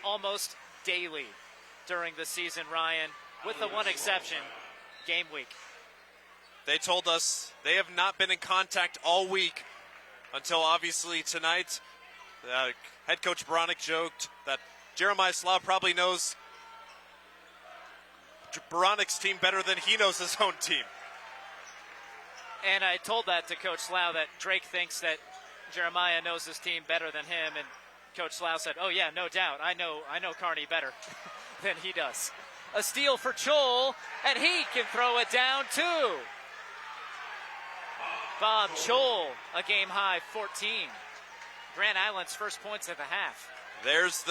almost daily during the season, Ryan, with the one exception, game week. They told us they have not been in contact all week. Until obviously tonight, head coach Baranek joked that Jeremiah Slough probably knows Baranek's team better than he knows his own team. And I told that to Coach Slough, that Drake thinks that Jeremiah knows his team better than him. And Coach Slough said, "Oh yeah, no doubt. I know Kearney better than he does." A steal for Chol, and he can throw it down too. Bob Chol, a game-high 14. Grand Island's first points of the half. There's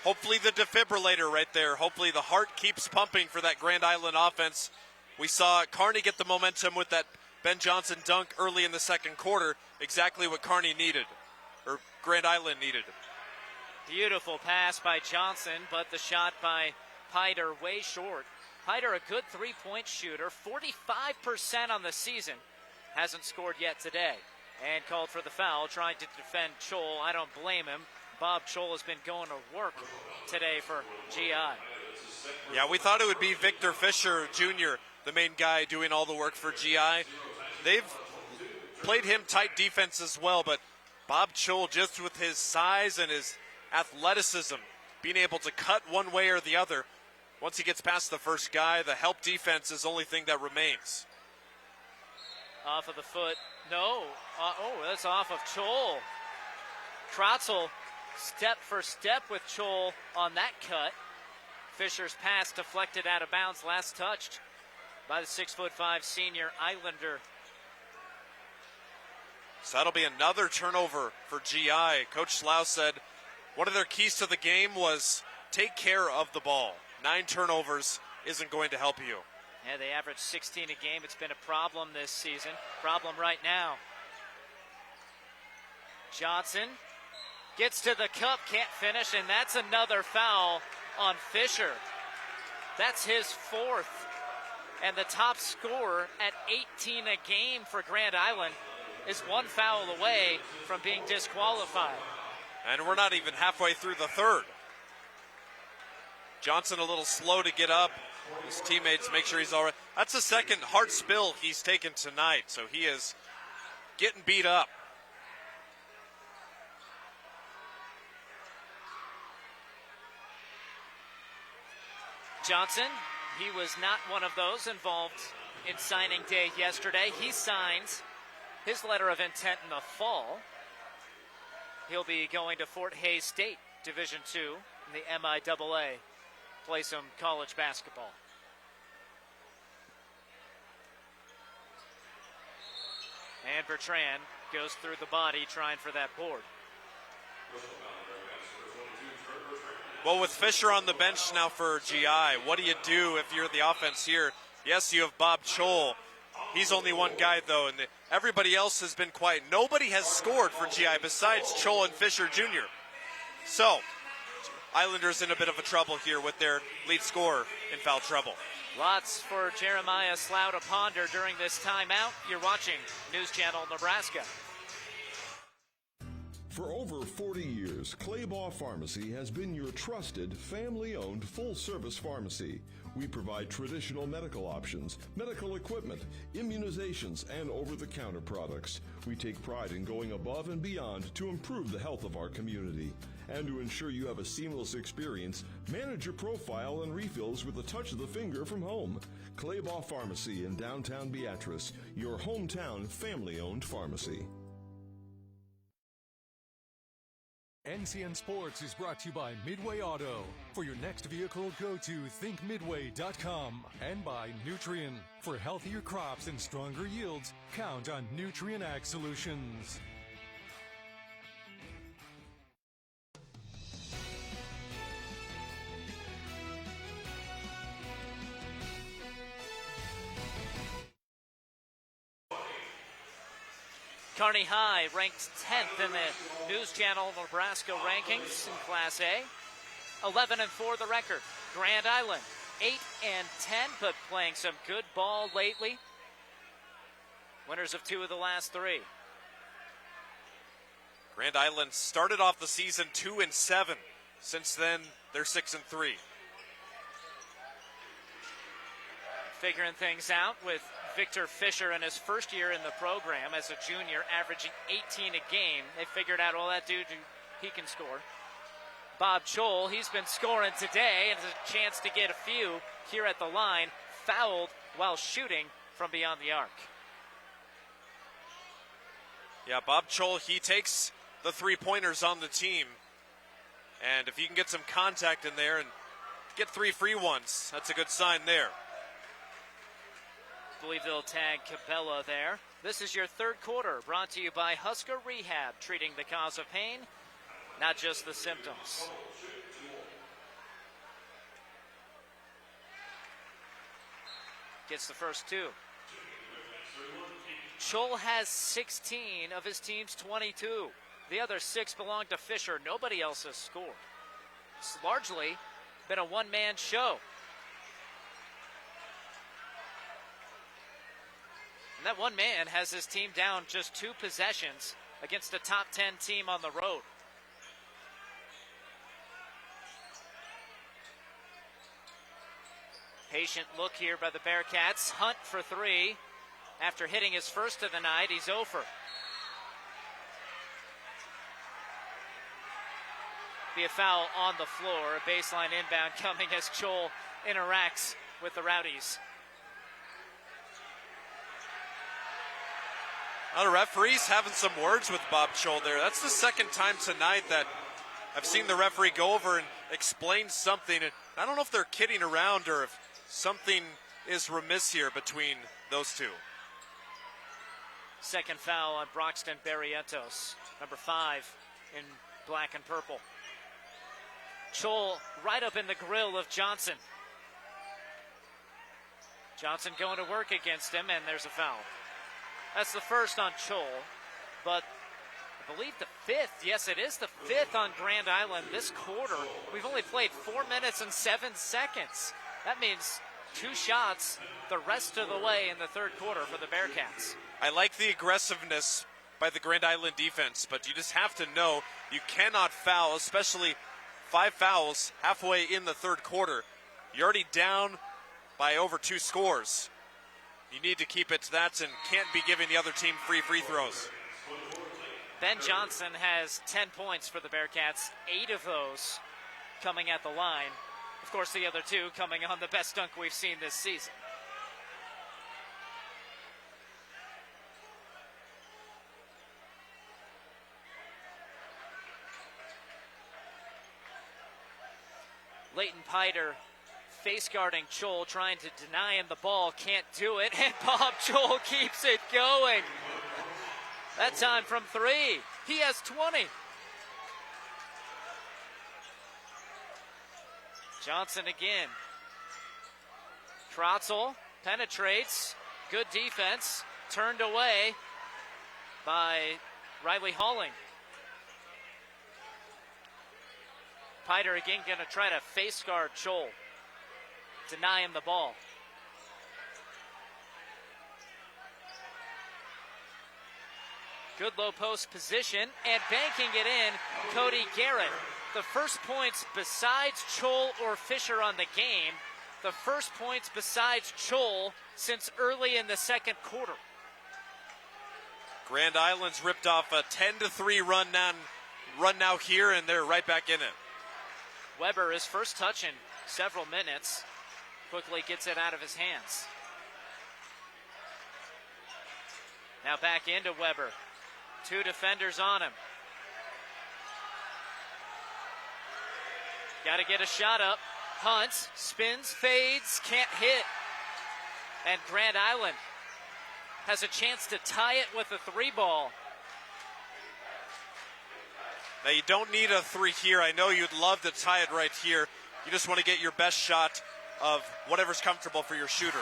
hopefully the defibrillator right there. Hopefully the heart keeps pumping for that Grand Island offense. We saw Kearney get the momentum with that Ben Johnson dunk early in the second quarter. Exactly what Kearney needed, or Grand Island needed. Beautiful pass by Johnson, but the shot by Piter way short. Piter, a good three-point shooter, 45% on the season. Hasn't scored yet today. And called for the foul, trying to defend Chol. I don't blame him. Bob Chol has been going to work today for GI. Yeah, we thought it would be Victor Fisher Jr., the main guy doing all the work for GI. They've played him tight defense as well, but Bob Chol, just with his size and his athleticism, being able to cut one way or the other. Once he gets past the first guy, the help defense is the only thing that remains. Off of the foot. No. That's off of Chol. Kratzel step for step with Chol on that cut. Fisher's pass deflected out of bounds, last touched by the 6'5" senior Islander. So that'll be another turnover for GI. Coach Slough said one of their keys to the game was take care of the ball. 9 turnovers isn't going to help you. Yeah, they average 16 a game. It's been a problem this season. Problem right now. Johnson gets to the cup, can't finish, and that's another foul on Fisher. That's his fourth. And the top scorer at 18 a game for Grand Island is one foul away from being disqualified. And we're not even halfway through the third. Johnson a little slow to get up. His teammates make sure he's all right. That's the second hard spill he's taken tonight, so he is getting beat up. Johnson, he was not one of those involved in signing day yesterday. He signs his letter of intent in the fall. He'll be going to Fort Hays State, Division II, in the MIAA, play some college basketball. And Bertrand goes through the body trying for that board. Well, with Fisher on the bench now for GI, what do you do if you're the offense here? Yes, you have Bob Chol. He's only one guy, though, and everybody else has been quiet. Nobody has scored for GI besides Chol and Fisher Jr. So, Islanders in a bit of a trouble here with their lead scorer in foul trouble. Lots for Jeremiah Slough to ponder during this timeout. You're watching News Channel Nebraska. For over 40 years, Claybaugh Pharmacy has been your trusted, family-owned, full-service pharmacy. We provide traditional medical options, medical equipment, immunizations, and over-the-counter products. We take pride in going above and beyond to improve the health of our community. And to ensure you have a seamless experience, manage your profile and refills with a touch of the finger from home. Claybaugh Pharmacy in downtown Beatrice, your hometown family-owned pharmacy. NCN Sports is brought to you by Midway Auto. For your next vehicle, go to thinkmidway.com. And by Nutrien. For healthier crops and stronger yields, count on Nutrien Ag Solutions. Kearney High ranked 10th in the News Channel Nebraska rankings in Class A. 11-4 the record. Grand Island 8-10, but playing some good ball lately. Winners of 2 of the last 3. Grand Island started off the season 2-7. Since then, they're 6-3. Figuring things out with Victor Fisher in his first year in the program as a junior, averaging 18 a game. They figured out, well, that dude, he can score. Bob Chol, he's been scoring today and has a chance to get a few here at the line, fouled while shooting from beyond the arc. Yeah, Bob Chol, he takes the 3-pointers on the team. And if you can get some contact in there and get 3 free ones, that's a good sign there. I believe they'll tag Cabela there. This is your third quarter, brought to you by Husker Rehab, treating the cause of pain, not just the symptoms. Gets the first 2. Chol has 16 of his team's 22. The other 6 belong to Fisher. Nobody else has scored. It's largely been a one-man show. And that one man has his team down just 2 possessions against a top 10 team on the road. Patient look here by the Bearcats. Hunt for 3. After hitting his first of the night, he's over. Be a foul on the floor. A baseline inbound coming as Chol interacts with the Rowdies. Now the referee's having some words with Bob Chol there. That's the second time tonight that I've seen the referee go over and explain something. And I don't know if they're kidding around or if something is remiss here between those two. Second foul on Broxton Barrientos, number 5 in black and purple. Chol right up in the grill of Johnson. Johnson going to work against him, and there's a foul. That's the first on Chol, but I believe the fifth. Yes, it is the fifth on Grand Island this quarter. We've only played 4 minutes and 7 seconds. That means 2 shots the rest of the way in the third quarter for the Bearcats. I like the aggressiveness by the Grand Island defense, but you just have to know you cannot foul, especially 5 fouls halfway in the third quarter. You're already down by over 2 scores. You need to keep it to that and can't be giving the other team free throws. Ben Johnson has 10 points for the Bearcats, 8 of those coming at the line. Of course, the other 2 coming on the best dunk we've seen this season. Leighton Piter face guarding Chol, trying to deny him the ball, can't do it, and Bob Chol keeps it going. That time from 3, he has 20. Johnson again. Trotzel penetrates, good defense, turned away by Riley Halling. Piter again going to try to face guard Chol. Deny him the ball. Good low post position and banking it in, Cody Garrett. The first points besides Chol or Fisher on the game. The first points besides Chol since early in the second quarter. Grand Island's ripped off a 10-3 run now here, and they're right back in it. Weber, his first touch in several minutes, quickly gets it out of his hands. Now back into Weber. 2 defenders on him. Got to get a shot up. Hunt spins, fades, can't hit. And Grand Island has a chance to tie it with a 3 ball. Now, you don't need a 3 here. I know you'd love to tie it right here. You just want to get your best shot of whatever's comfortable for your shooter.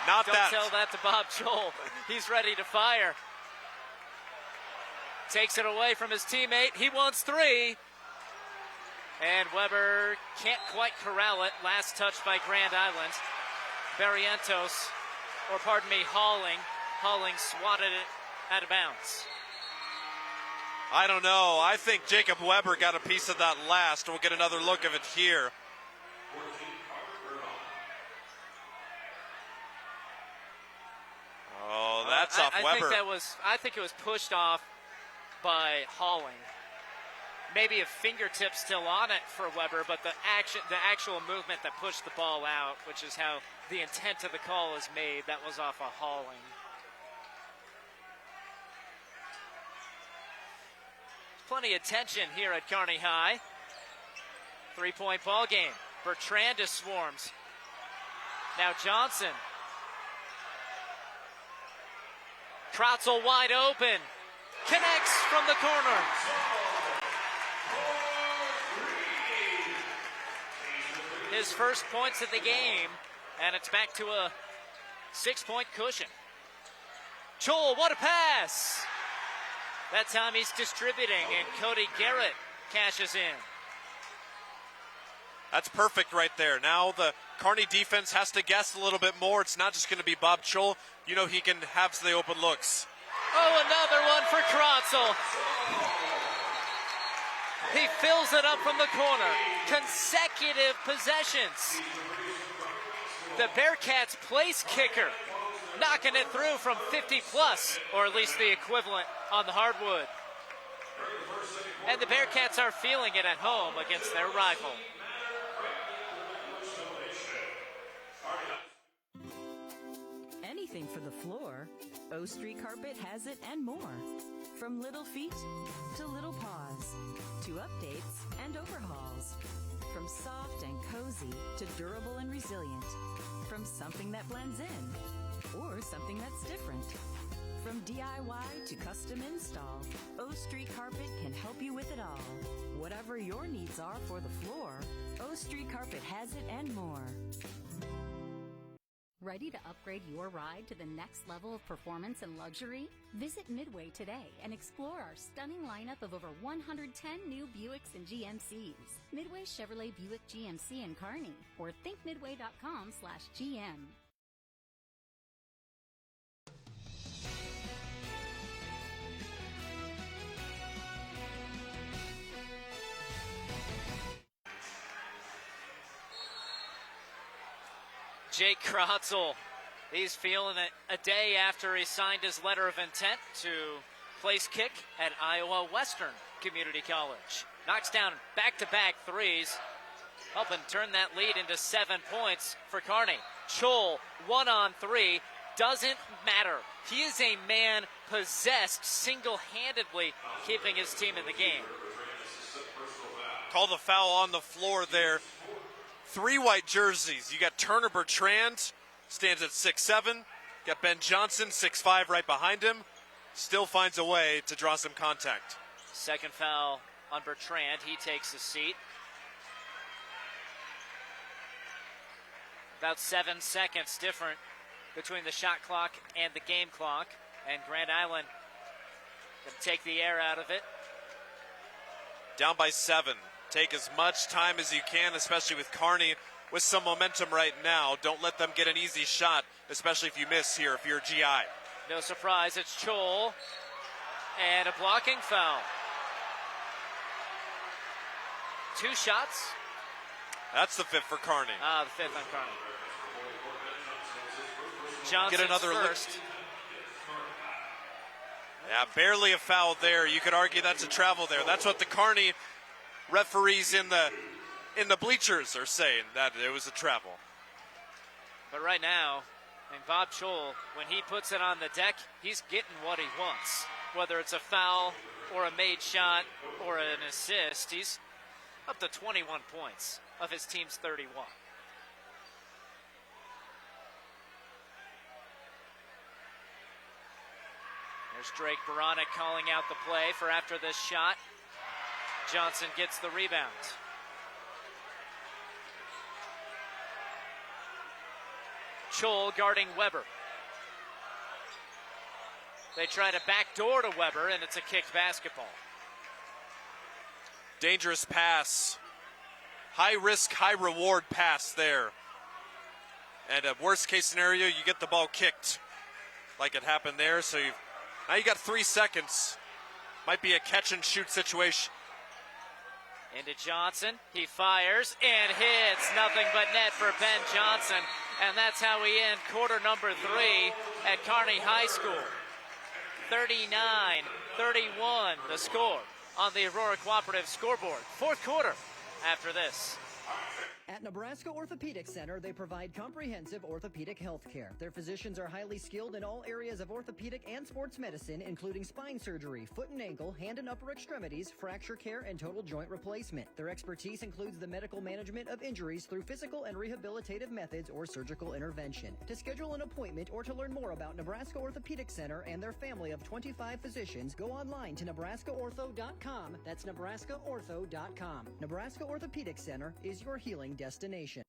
Not Don't that. Tell that to Bob Chol. He's ready to fire. Takes it away from his teammate. He wants 3. And Weber can't quite corral it. Last touch by Grand Island. Halling swatted it out of bounds. I don't know. I think Jacob Weber got a piece of that last. We'll get another look of it here. Oh, that's off Weber. I think it was pushed off by Halling. Maybe a fingertip still on it for Weber, but the actual movement that pushed the ball out, which is how the intent of the call is made, that was off of Halling. Plenty of tension here at Kearney High. 3-point ball game. Bertrand swarms. Now Johnson. Trotzel wide open. Connects from the corner. His first points of the game, and it's back to a 6-point cushion. Chol, what a pass! That time he's distributing, and Cody Garrett cashes in. That's perfect right there. Now the Kearney defense has to guess a little bit more. It's not just going to be Bob Chol. You know he can have the open looks. Oh, another one for Trotzel. He fills it up from the corner. Consecutive possessions. The Bearcats place kicker, knocking it through from 50 plus, or at least the equivalent on the hardwood. And the Bearcats are feeling it at home against their rival. Anything for the floor, O Street Carpet has it and more. From little feet to little paws, to updates and overhauls. From soft and cozy to durable and resilient. From something that blends in or something that's different. From DIY to custom install, O Street Carpet can help you with it all. Whatever your needs are for the floor, O Street Carpet has it and more. Ready to upgrade your ride to the next level of performance and luxury? Visit Midway today and explore our stunning lineup of over 110 new Buicks and GMCs. Midway Chevrolet Buick GMC in Kearney or thinkmidway.com/GM. Jake Krotzel, he's feeling it a day after he signed his letter of intent to place kick at Iowa Western Community College. Knocks down back-to-back threes, helping turn that lead into 7 points for Kearney. Chol, 1-on-3, doesn't matter. He is a man possessed single-handedly, keeping his team in the game. Call the foul on the floor there. 3 white jerseys. You got Turner Bertrand, stands at 6'7". Got Ben Johnson, 6'5", right behind him. Still finds a way to draw some contact. Second foul on Bertrand. He takes a seat. About 7 seconds different between the shot clock and the game clock. And Grand Island can take the air out of it. Down by 7. Take as much time as you can, especially with Kearney with some momentum right now. Don't let them get an easy shot, especially if you miss here, if you're GI. No surprise, it's Chol. And a blocking foul. 2 shots. That's the 5th for Kearney. The 5th on Kearney. Johnson's get another first. Look. Yeah, barely a foul there. You could argue that's a travel there. That's what the Kearney referees in the bleachers are saying, that it was a travel. But right now, Bob Chol, when he puts it on the deck, he's getting what he wants. Whether it's a foul or a made shot or an assist, he's up to 21 points of his team's 31. There's Drake Baronic calling out the play for after this shot. Johnson gets the rebound. Chol guarding Weber. They try to backdoor to Weber, and it's a kicked basketball. Dangerous pass. High risk, high reward pass there. And a worst case scenario, you get the ball kicked like it happened there. So now you got 3 seconds. Might be a catch and shoot situation. Into Johnson, he fires and hits. Nothing but net for Ben Johnson. And that's how we end quarter number 3 at Kearney High School. 39-31 the score on the Aurora Cooperative scoreboard. Fourth quarter after this. At Nebraska Orthopedic Center, they provide comprehensive orthopedic health care. Their physicians are highly skilled in all areas of orthopedic and sports medicine, including spine surgery, foot and ankle, hand and upper extremities, fracture care, and total joint replacement. Their expertise includes the medical management of injuries through physical and rehabilitative methods or surgical intervention. To schedule an appointment or to learn more about Nebraska Orthopedic Center and their family of 25 physicians, go online to nebraskaortho.com. That's nebraskaortho.com. Nebraska Orthopedic Center is your healing destination.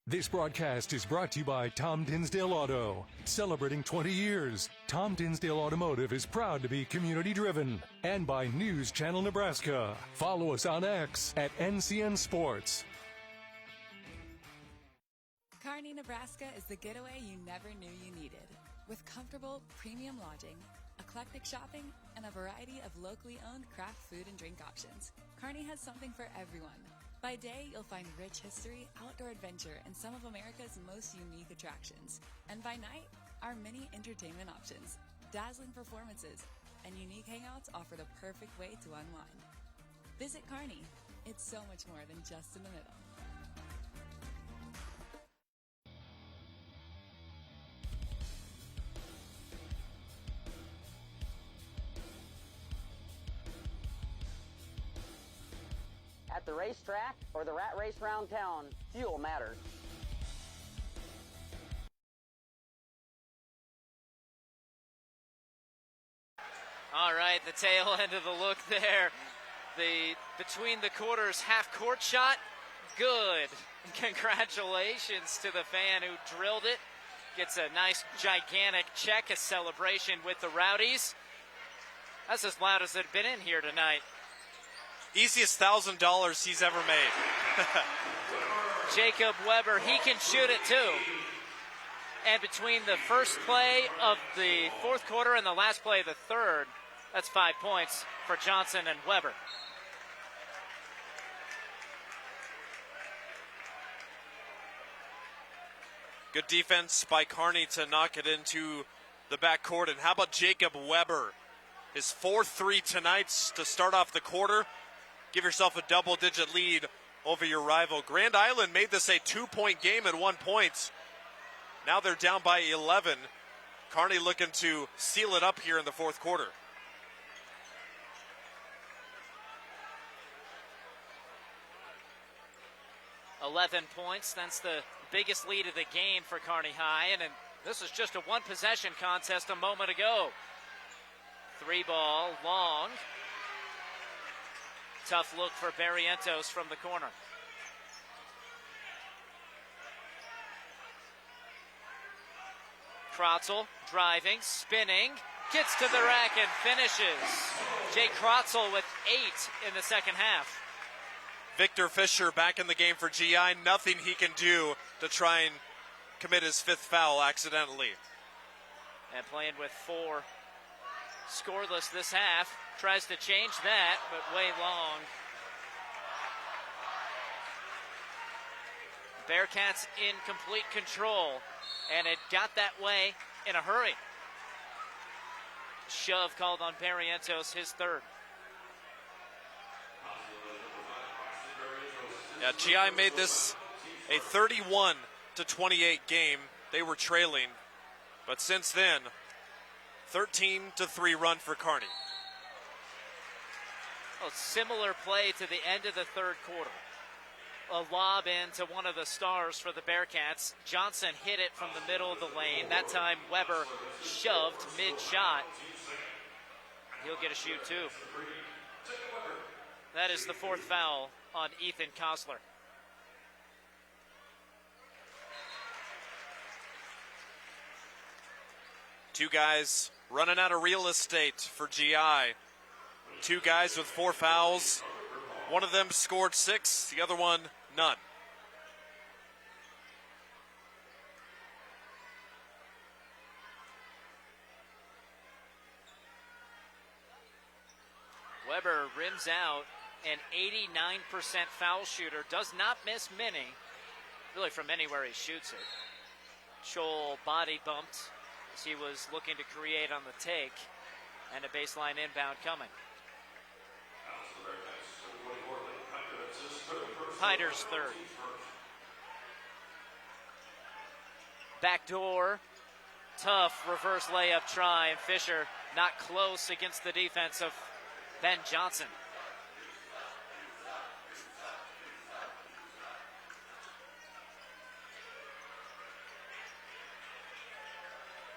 This broadcast is brought to you by Tom Dinsdale Auto. Celebrating 20 years, Tom Dinsdale Automotive is proud to be community driven. And by News Channel Nebraska. Follow us on X at NCN Sports. Kearney, Nebraska is the getaway you never knew you needed. With comfortable, premium lodging, eclectic shopping, and a variety of locally owned craft food and drink options, Kearney has something for everyone. By day, you'll find rich history, outdoor adventure, and some of America's most unique attractions. And by night, our many entertainment options, dazzling performances, and unique hangouts offer the perfect way to unwind. Visit Kearney. It's so much more than just in the middle. At the racetrack or the rat race round town, fuel matters. All right, the tail end of the look there. The between the quarters half-court shot, good. Congratulations to the fan who drilled it gets a nice gigantic check, a celebration with the Rowdies. That's as loud as it's been in here tonight. Easiest $1,000 he's ever made. Jacob Weber, he can shoot it too. And between the first play of the fourth quarter and the last play of the third, that's 5 points for Johnson and Weber. Good defense by Kearney to knock it into the backcourt. And how about Jacob Weber? His 4-3 tonight to start off the quarter. Give yourself a double-digit lead over your rival. Grand Island made this a 2-point game at 1 point. Now they're down by 11. Kearney looking to seal it up here in the fourth quarter. $11 points. That's the biggest lead of the game for Kearney High. And this was just a one-possession contest a moment ago. 3-ball, long. Tough look for Barrientos from the corner. Krotzel driving, spinning, gets to the rack and finishes. Jay Krotzel with 8 in the second half. Victor Fisher back in the game for GI. Nothing he can do to try and commit his 5th foul accidentally. And playing with 4 scoreless this half. Tries to change that, but way long. Bearcats in complete control, and it got that way in a hurry. Shove called on Barrientos, his 3rd. Yeah, GI made this a 31-28 game. They were trailing, but since then, 13-3 run for Kearney. Oh, similar play to the end of the third quarter. A lob into one of the stars for the Bearcats. Johnson hit it from the middle of the lane. That time Weber shoved mid-shot. He'll get a shoot too. That is the 4th foul on Ethan Kosler. Two guys running out of real estate for GI. 2 guys with 4 fouls. One of them scored 6, the other one, none. Weber rims out, an 89% foul shooter. Does not miss many, really from anywhere he shoots it. Scholl body bumped as he was looking to create on the take, and a baseline inbound coming. Hyder's 3rd. Backdoor, tough reverse layup try, and Fisher not close against the defense of Ben Johnson.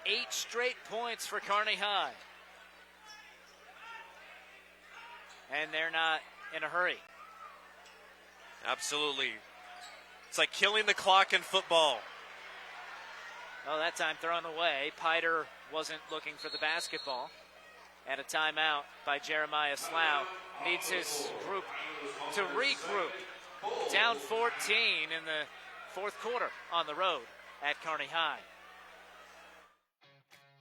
Eight straight points for Kearney High. And they're not in a hurry. Absolutely. It's like killing the clock in football. Oh, that time thrown away. Piter wasn't looking for the basketball. And a timeout by Jeremiah Slough. Needs his group to regroup. Down 14 in the fourth quarter on the road at Kearney High.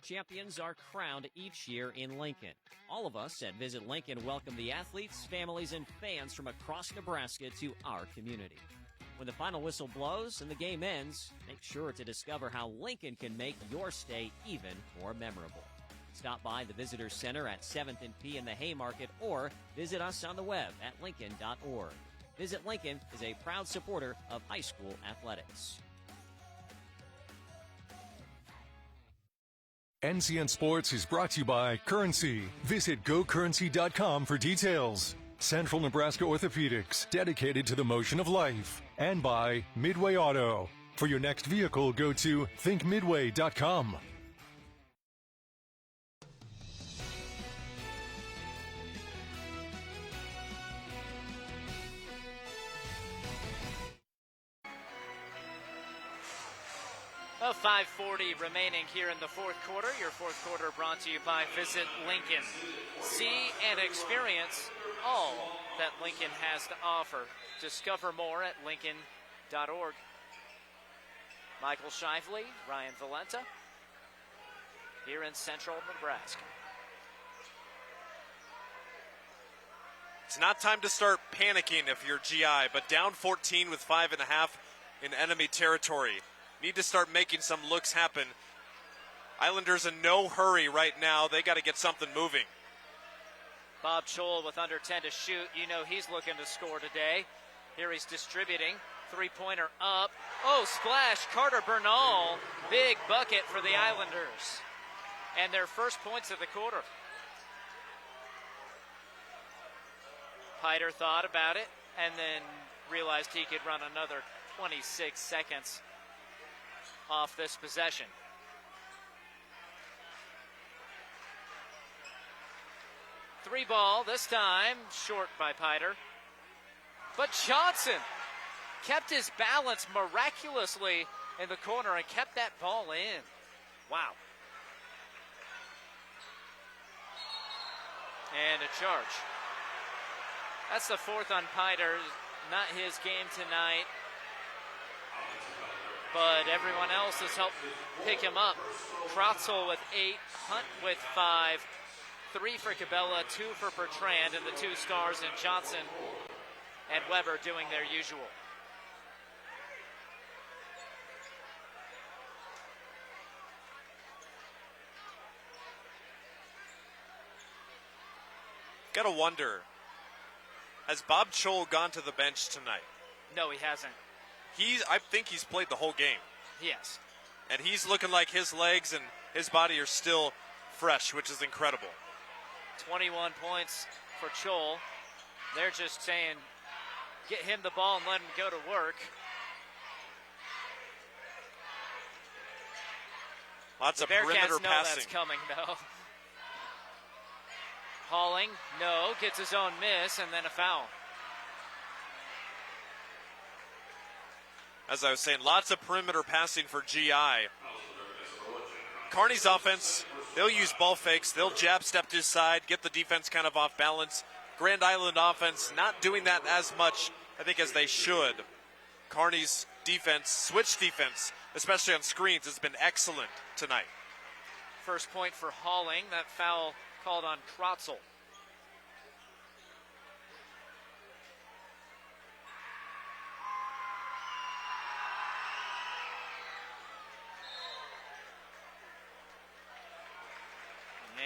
Champions are crowned each year in Lincoln. All of us at Visit Lincoln welcome the athletes, families, and fans from across Nebraska to our community. When the final whistle blows and the game ends, make sure to discover how Lincoln can make your stay even more memorable. Stop by the Visitor Center at 7th and P in the Haymarket or visit us on the web at lincoln.org. Visit Lincoln is a proud supporter of high school athletics. NCN Sports is brought to you by Currency. Visit gocurrency.com for details. Central Nebraska Orthopedics, dedicated to the motion of life. And by Midway Auto. For your next vehicle, go to thinkmidway.com. Well, 5:40 remaining here in the fourth quarter. Your fourth quarter brought to you by Visit Lincoln. See and experience all that Lincoln has to offer. Discover more at Lincoln.org. Michael Shively, Ryan Valenta, here in central Nebraska. It's not time to start panicking if you're GI, but down 14 with 5.5 in enemy territory. Need to start making some looks happen. Islanders in no hurry right now. They got to get something moving. Bob Chol with under 10 to shoot. You know he's looking to score today. Here he's distributing. Three-pointer up. Oh, splash. Carter Bernal. Big bucket for the Islanders. And their first points of the quarter. Piter thought about it and then realized he could run another 26 seconds off this possession. Three ball this time, short by Piter. But Johnson kept his balance miraculously in the corner and kept that ball in. Wow. And a charge. That's the fourth on Piter. Not his game tonight. But everyone else has helped pick him up. Krotzel with 8, Hunt with 5, 3 for Cabela, 2 for Bertrand, and the 2 stars in Johnson and Weber doing their usual. Gotta wonder, has Bob Chol gone to the bench tonight? No, he hasn't. I think he's played the whole game. Yes. And he's looking like his legs and his body are still fresh, which is incredible. 21 points for Chol. They're just saying, get him the ball and let him go to work. Lots of Bearcats perimeter know passing. That's coming, though. Halling, no, gets his own miss, and then a foul. As I was saying, lots of perimeter passing for GI. Kearney's offense, they'll use ball fakes. They'll jab step to his side, get the defense kind of off balance. Grand Island offense not doing that as much, I think, as they should. Kearney's defense, switch defense, especially on screens, has been excellent tonight. First point for Halling. That foul called on Krotzel.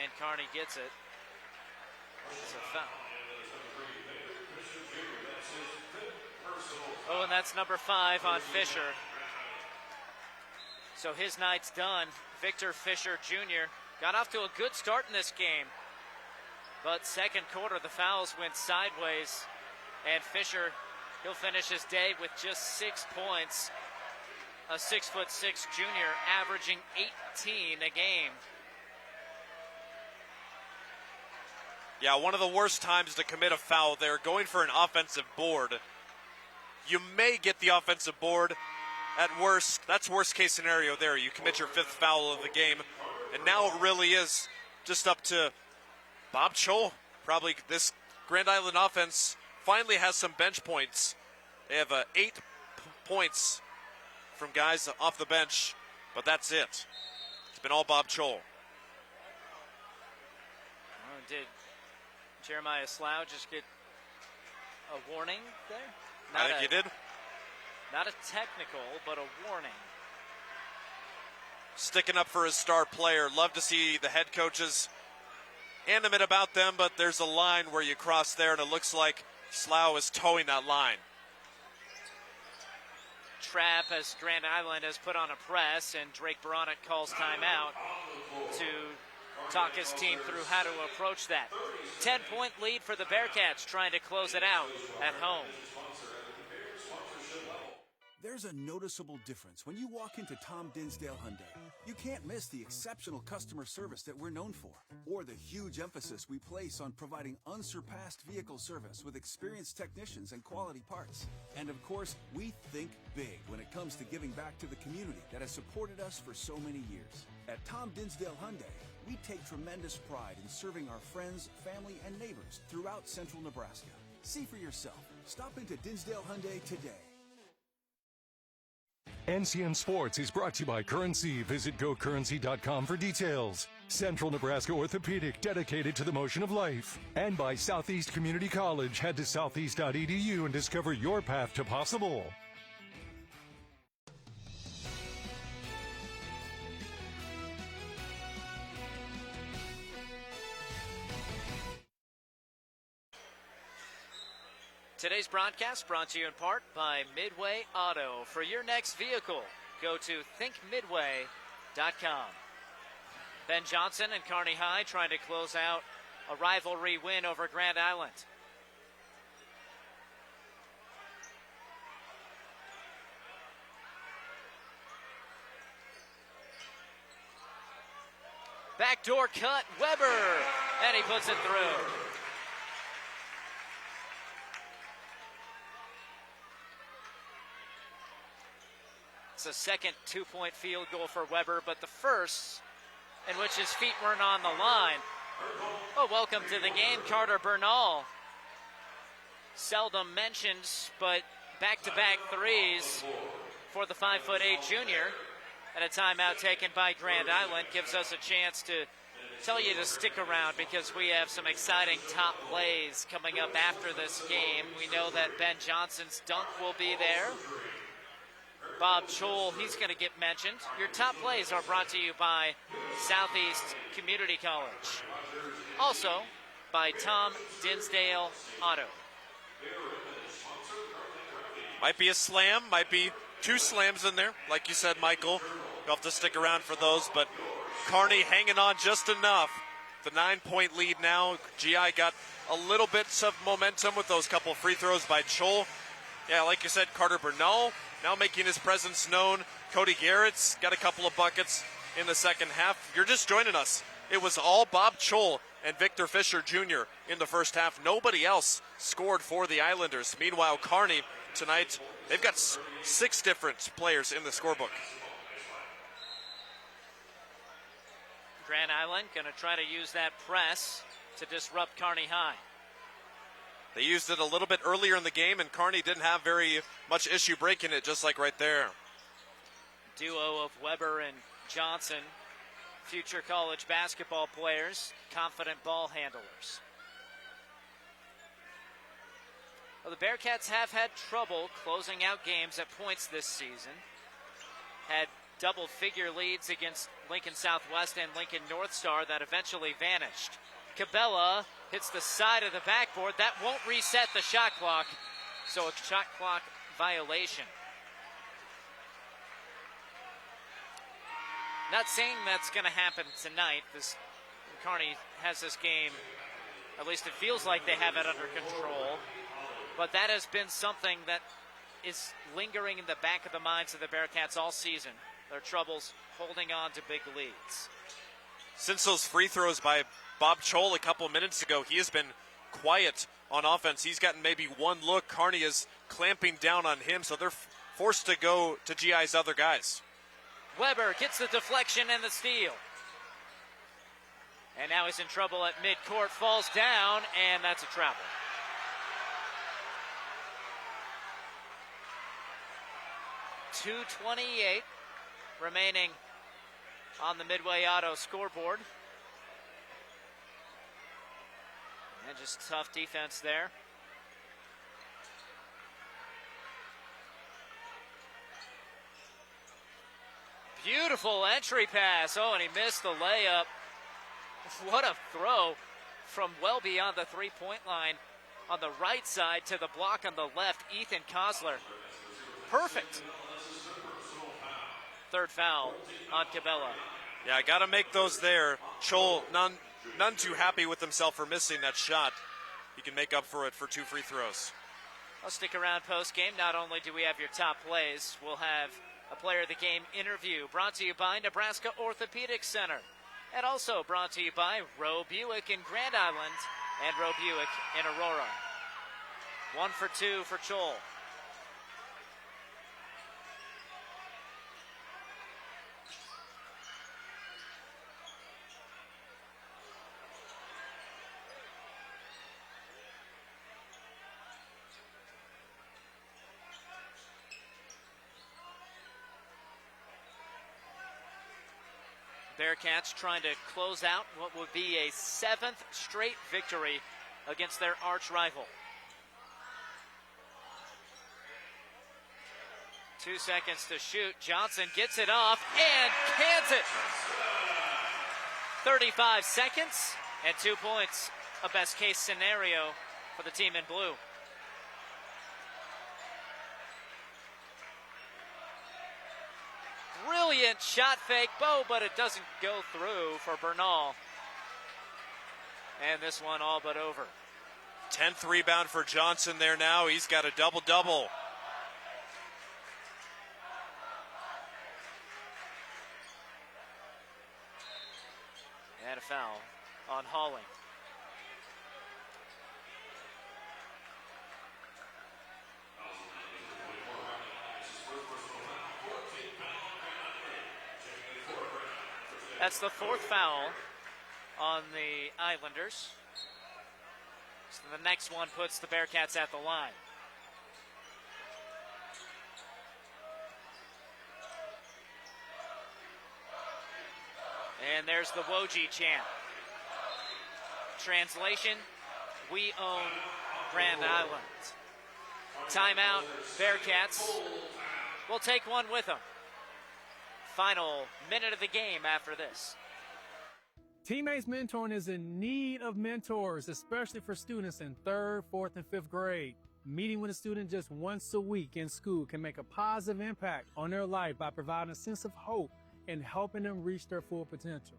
And Kearney gets it. It's a foul. Oh, and that's number 5 on Fisher. So his night's done. Victor Fisher Jr. got off to a good start in this game. But second quarter, the fouls went sideways. And Fisher, he'll finish his day with just 6 points. A 6'6" junior averaging 18 a game. Yeah, one of the worst times to commit a foul there, going for an offensive board. You may get the offensive board. At worst, that's worst case scenario there. You commit your 5th foul of the game. And now it really is just up to Bob Chol. Probably this Grand Island offense finally has some bench points. They have 8 points from guys off the bench, but that's it. It's been all Bob Chol. Did Jeremiah Slough just get a warning there? I think he did. Not a technical, but a warning. Sticking up for his star player. Love to see the head coaches animate about them, but there's a line where you cross there, and it looks like Slough is towing that line. Trap as Grand Island has put on a press, and Drake Baronic calls timeout to talk his team through how to approach that. 10-point lead for the Bearcats, trying to close it out at home. There's a noticeable difference when you walk into Tom Dinsdale Hyundai. You can't miss the exceptional customer service that we're known for, or the huge emphasis we place on providing unsurpassed vehicle service with experienced technicians and quality parts. And of course, we think big when it comes to giving back to the community that has supported us for so many years. At Tom Dinsdale Hyundai, we take tremendous pride in serving our friends, family, and neighbors throughout central Nebraska. See for yourself. Stop into Dinsdale Hyundai today. NCN Sports is brought to you by Currency. Visit GoCurrency.com for details. Central Nebraska Orthopedic, dedicated to the motion of life. And by Southeast Community College. Head to southeast.edu and discover your path to possible. Today's broadcast brought to you in part by Midway Auto. For your next vehicle, go to thinkmidway.com. Ben Johnson and Kearney High trying to close out a rivalry win over Grand Island. Backdoor cut, Weber, and he puts it through. It's a second two-point field goal for Weber, but the first in which his feet weren't on the line. Oh, welcome to the game, Carter Bernal. Seldom mentioned, but back-to-back threes for the 5'8" junior. And a timeout taken by Grand Island gives us a chance to tell you to stick around because we have some exciting top plays coming up after this game. We know that Ben Johnson's dunk will be there. Bob Chol, he's going to get mentioned. Your top plays are brought to you by Southeast Community College. Also, by Tom Dinsdale Auto. Might be a slam, might be two slams in there. Like you said, Michael, you'll have to stick around for those. But Kearney hanging on just enough. The 9-point lead now. GI got a little bit of momentum with those couple free throws by Chol. Yeah, like you said, Carter Bernal now making his presence known. Cody Garrett's got a couple of buckets in the second half. If you're just joining us, it was all Bob Chol and Victor Fisher Jr. in the first half. Nobody else scored for the Islanders. Meanwhile, Kearney tonight, they've got 6 different players in the scorebook. Grand Island going to try to use that press to disrupt Kearney High. They used it a little bit earlier in the game, and Kearney didn't have very much issue breaking it, just like right there. Duo of Weber and Johnson, future college basketball players, confident ball handlers. Well, the Bearcats have had trouble closing out games at points this season. Had double-figure leads against Lincoln Southwest and Lincoln North Star that eventually vanished. Cabela hits the side of the backboard. That won't reset the shot clock, so a shot clock violation. Not saying that's going to happen tonight. Kearney has this game, at least it feels like they have it under control. But that has been something that is lingering in the back of the minds of the Bearcats all season. Their troubles holding on to big leads. Since those free throws by Bob Chol a couple minutes ago, he has been quiet on offense. He's gotten maybe one look. Kearney is clamping down on him, so they're forced to go to GI's other guys. Weber gets the deflection and the steal. And now he's in trouble at midcourt, falls down, and that's a travel. .228 remaining on the Midway Auto scoreboard. And just tough defense there. Beautiful entry pass. Oh, and he missed the layup. What a throw from well beyond the three-point line on the right side to the block on the left. Ethan Kosler. Perfect. Third foul on Cabela. Yeah, I got to make those there. Chol, none too happy with himself for missing that shot. He can make up for it for 2 free throws. I'll stick around post-game. Not only do we have your top plays, we'll have a player of the game interview brought to you by Nebraska Orthopedic Center. And also brought to you by Roe Buick in Grand Island and Roe Buick in Aurora. 1 for 2 for Joel. Bearcats trying to close out what would be a 7th straight victory against their arch rival. 2 seconds to shoot. Johnson gets it off and cans it. 35 seconds and 2 points. A best case scenario for the team in blue. Brilliant shot fake, Bo, but it doesn't go through for Bernal. And this one all but over. 10th rebound for Johnson there now. He's got a double-double. And a foul on Halling. That's the 4th foul on the Islanders. So the next one puts the Bearcats at the line. And there's the Woj chant. Translation, we own Grand Island. Timeout, Bearcats. We'll take one with them. Final minute of the game after this. Teammates mentoring is in need of mentors, especially for students in 3rd, 4th, and 5th grade. Meeting with a student just once a week in school can make a positive impact on their life by providing a sense of hope and helping them reach their full potential.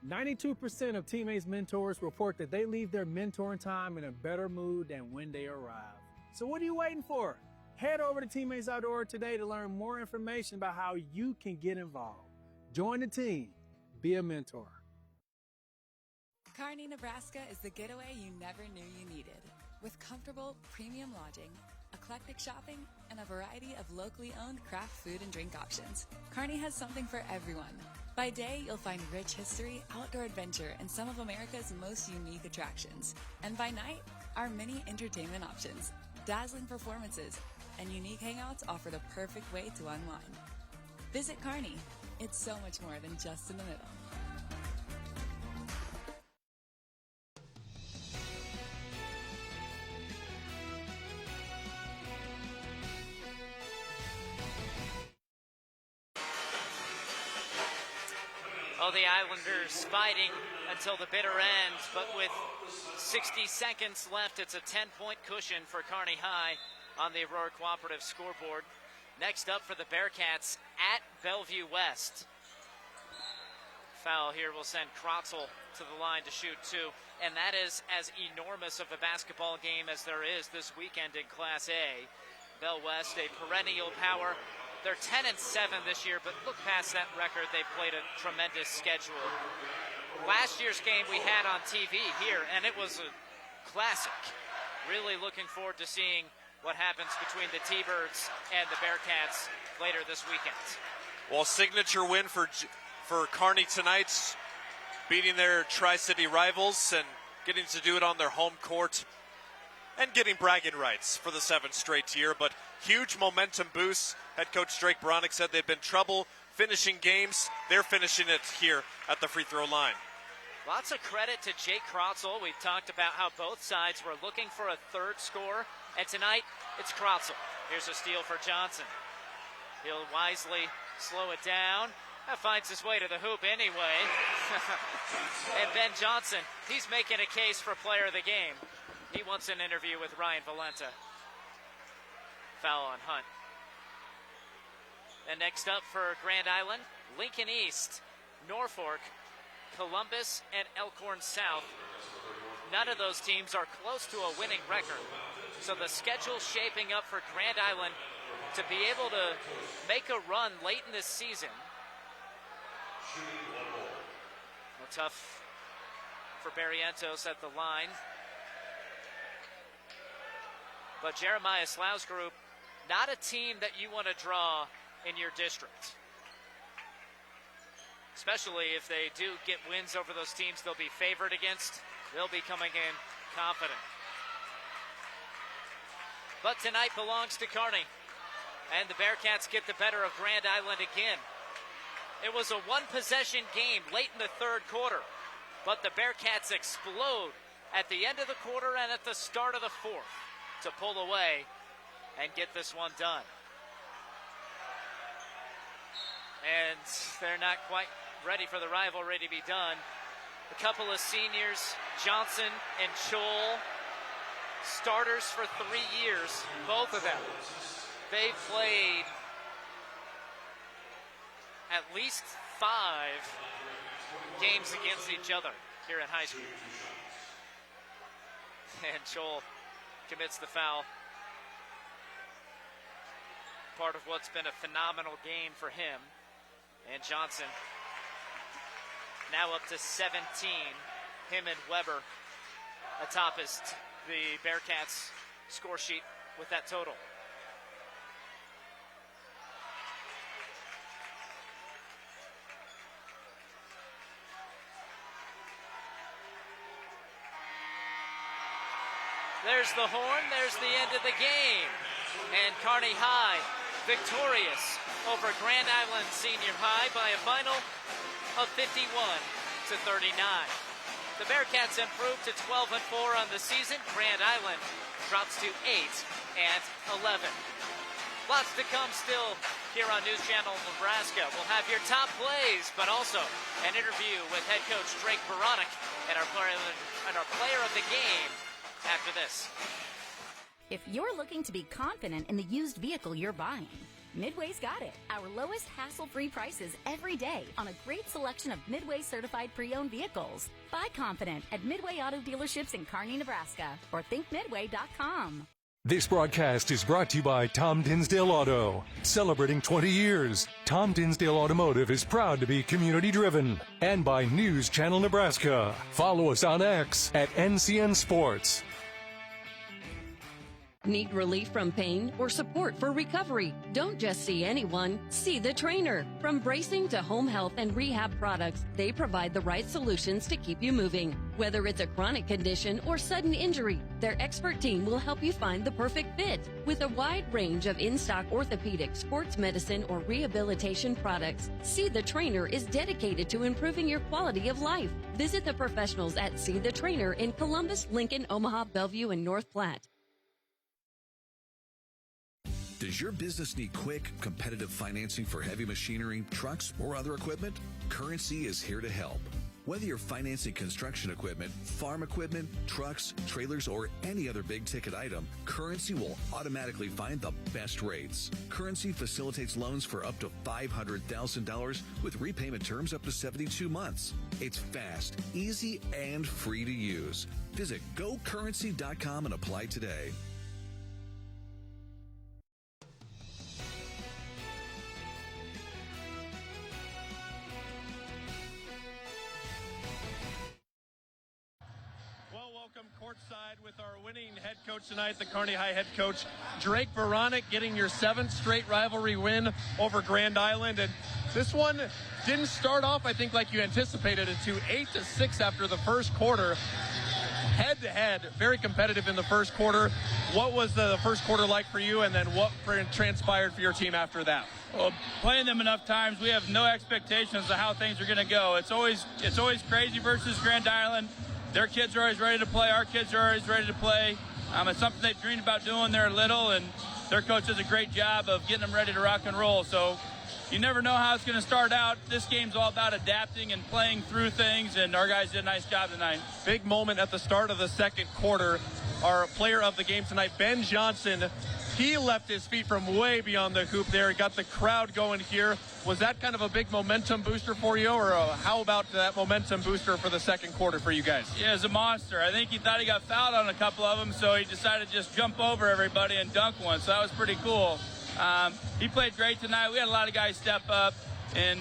92% of teammates mentors report that they leave their mentoring time in a better mood than when they arrive. So what are you waiting for? Head over to teammates.org today to learn more information about how you can get involved. Join the team. Be a mentor. Kearney, Nebraska is the getaway you never knew you needed. With comfortable, premium lodging, eclectic shopping, and a variety of locally owned craft food and drink options, Kearney has something for everyone. By day, you'll find rich history, outdoor adventure, and some of America's most unique attractions. And by night, our many entertainment options, dazzling performances, and unique hangouts offer the perfect way to unwind. Visit Kearney. It's so much more than just in the middle. Oh, the Islanders fighting until the bitter end, but with 60 seconds left, it's a 10-point cushion for Kearney High on the Aurora Cooperative scoreboard. Next up for the Bearcats at Bellevue West. Foul here will send Krotzel to the line to shoot 2, and that is as enormous of a basketball game as there is this weekend in Class A. Bell West, a perennial power. They're 10-7 this year, but look past that record. They've played a tremendous schedule. Last year's game we had on TV here, and it was a classic. Really looking forward to seeing what happens between the T-Birds and the Bearcats later this weekend. Well, signature win for Kearney tonight, beating their Tri-City rivals and getting to do it on their home court and getting bragging rights for the 7th straight year. But huge momentum boost. Head coach Drake Bronick said they've been trouble finishing games. They're finishing it here at the free throw line. Lots of credit to Jake Krotzel. We've talked about how both sides were looking for a third score, and tonight it's Krotzel. Here's a steal for Johnson. He'll wisely slow it down. That finds his way to the hoop anyway. And Ben Johnson, he's making a case for player of the game. He wants an interview with Ryan Valenta. Foul on Hunt. And next up for Grand Island, Lincoln East, Norfolk, Columbus, and Elkhorn South. None of those teams are close to a winning record. So the schedule shaping up for Grand Island to be able to make a run late in this season. Well, tough for Barrientos at the line. But Jeremiah Slough's group, not a team that you want to draw in your district. Especially if they do get wins over those teams they'll be favored against. They'll be coming in confident. But tonight belongs to Kearney. And the Bearcats get the better of Grand Island again. It was a one-possession game late in the third quarter. But the Bearcats explode at the end of the quarter and at the start of the fourth to pull away and get this one done. And they're not quite ready for the rivalry to be done. A couple of seniors, Johnson and Chol, starters for 3 years, both of them. They've played at least 5 games against each other here in high school. And Chol commits the foul. Part of what's been a phenomenal game for him. And Johnson now up to 17. Him and Weber atop the Bearcats score sheet with that total. There's the horn, there's the end of the game. And Kearney High victorious over Grand Island Senior High by a final of 51-39. The Bearcats improved to 12-4 on the season. Grand Island drops to 8-11. Lots to come still here on News Channel Nebraska. We'll have your top plays, but also an interview with head coach Drake Veronic and our player of the game after this. If you're looking to be confident in the used vehicle you're buying, Midway's got it. Our lowest hassle-free prices every day on a great selection of Midway certified pre-owned vehicles. Buy confident at Midway Auto Dealerships in Kearney, Nebraska, or thinkmidway.com. This broadcast is brought to you by Tom Dinsdale Auto. Celebrating 20 years, Tom Dinsdale Automotive is proud to be community-driven. And by News Channel Nebraska. Follow us on X at NCN Sports. Need relief from pain or support for recovery? Don't just see anyone, see the trainer. From bracing to home health and rehab products, they provide the right solutions to keep you moving. Whether it's a chronic condition or sudden injury, their expert team will help you find the perfect fit. With a wide range of in-stock orthopedic, sports medicine, or rehabilitation products, See the Trainer is dedicated to improving your quality of life. Visit the professionals at See the Trainer in Columbus, Lincoln, Omaha, Bellevue, and North Platte. Does your business need quick, competitive financing for heavy machinery, trucks, or other equipment? Currency is here to help. Whether you're financing construction equipment, farm equipment, trucks, trailers, or any other big-ticket item, Currency will automatically find the best rates. Currency facilitates loans for up to $500,000 with repayment terms up to 72 months. It's fast, easy, and free to use. Visit GoCurrency.com and apply today. Courtside with our winning head coach tonight, the Kearney High head coach, Drake Veronic, getting your 7th straight rivalry win over Grand Island. And this one didn't start off, I think, like you anticipated it to. 8-6 after the first quarter. Head-to-head, very competitive in the first quarter. What was the first quarter like for you, and then what transpired for your team after that? Well, playing them enough times, we have no expectations of how things are going to go. It's always crazy versus Grand Island. Their kids are always ready to play. Our kids are always ready to play. It's something they've dreamed about doing when they're little, and their coach does a great job of getting them ready to rock and roll. So you never know how it's going to start out. This game's all about adapting and playing through things, and our guys did a nice job tonight. Big moment at the start of the second quarter. Our player of the game tonight, Ben Johnson, He left his feet from way beyond the hoop there. Got the crowd going here. Was that kind of a big momentum booster for you, or how about that momentum booster for the second quarter for you guys? Yeah, he's a monster. I think he thought he got fouled on a couple of them, so he decided to just jump over everybody and dunk one. So that was pretty cool. He played great tonight. We had a lot of guys step up, and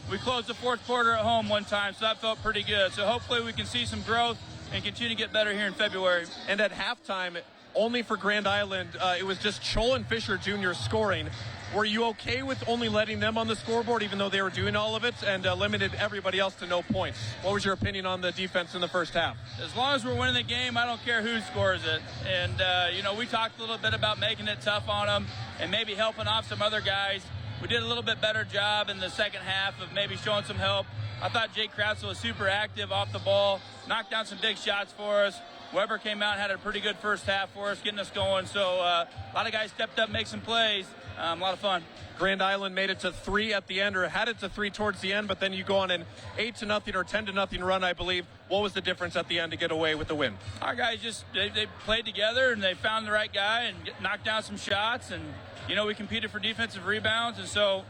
we closed the fourth quarter at home one time, so that felt pretty good. So hopefully we can see some growth and continue to get better here in February. And at halftime, only for Grand Island, it was just Chol and Fisher Jr. scoring. Were you okay with only letting them on the scoreboard, even though they were doing all of it, and limited everybody else to no points? What was your opinion on the defense in the first half? As long as we're winning the game, I don't care who scores it. And, we talked a little bit about making it tough on them and maybe helping off some other guys. We did a little bit better job in the second half of maybe showing some help. I thought Jake Kratzel was super active off the ball, knocked down some big shots for us. Weber came out and had a pretty good first half for us, getting us going. So a lot of guys stepped up, make some plays. A lot of fun. Grand Island made it to 3 at the end, or had it to 3 towards the end, but then you go on an 8-0 or 10-0 run, I believe. What was the difference at the end to get away with the win? Our guys just they played together and they found the right guy and knocked down some shots, and we competed for defensive rebounds, and so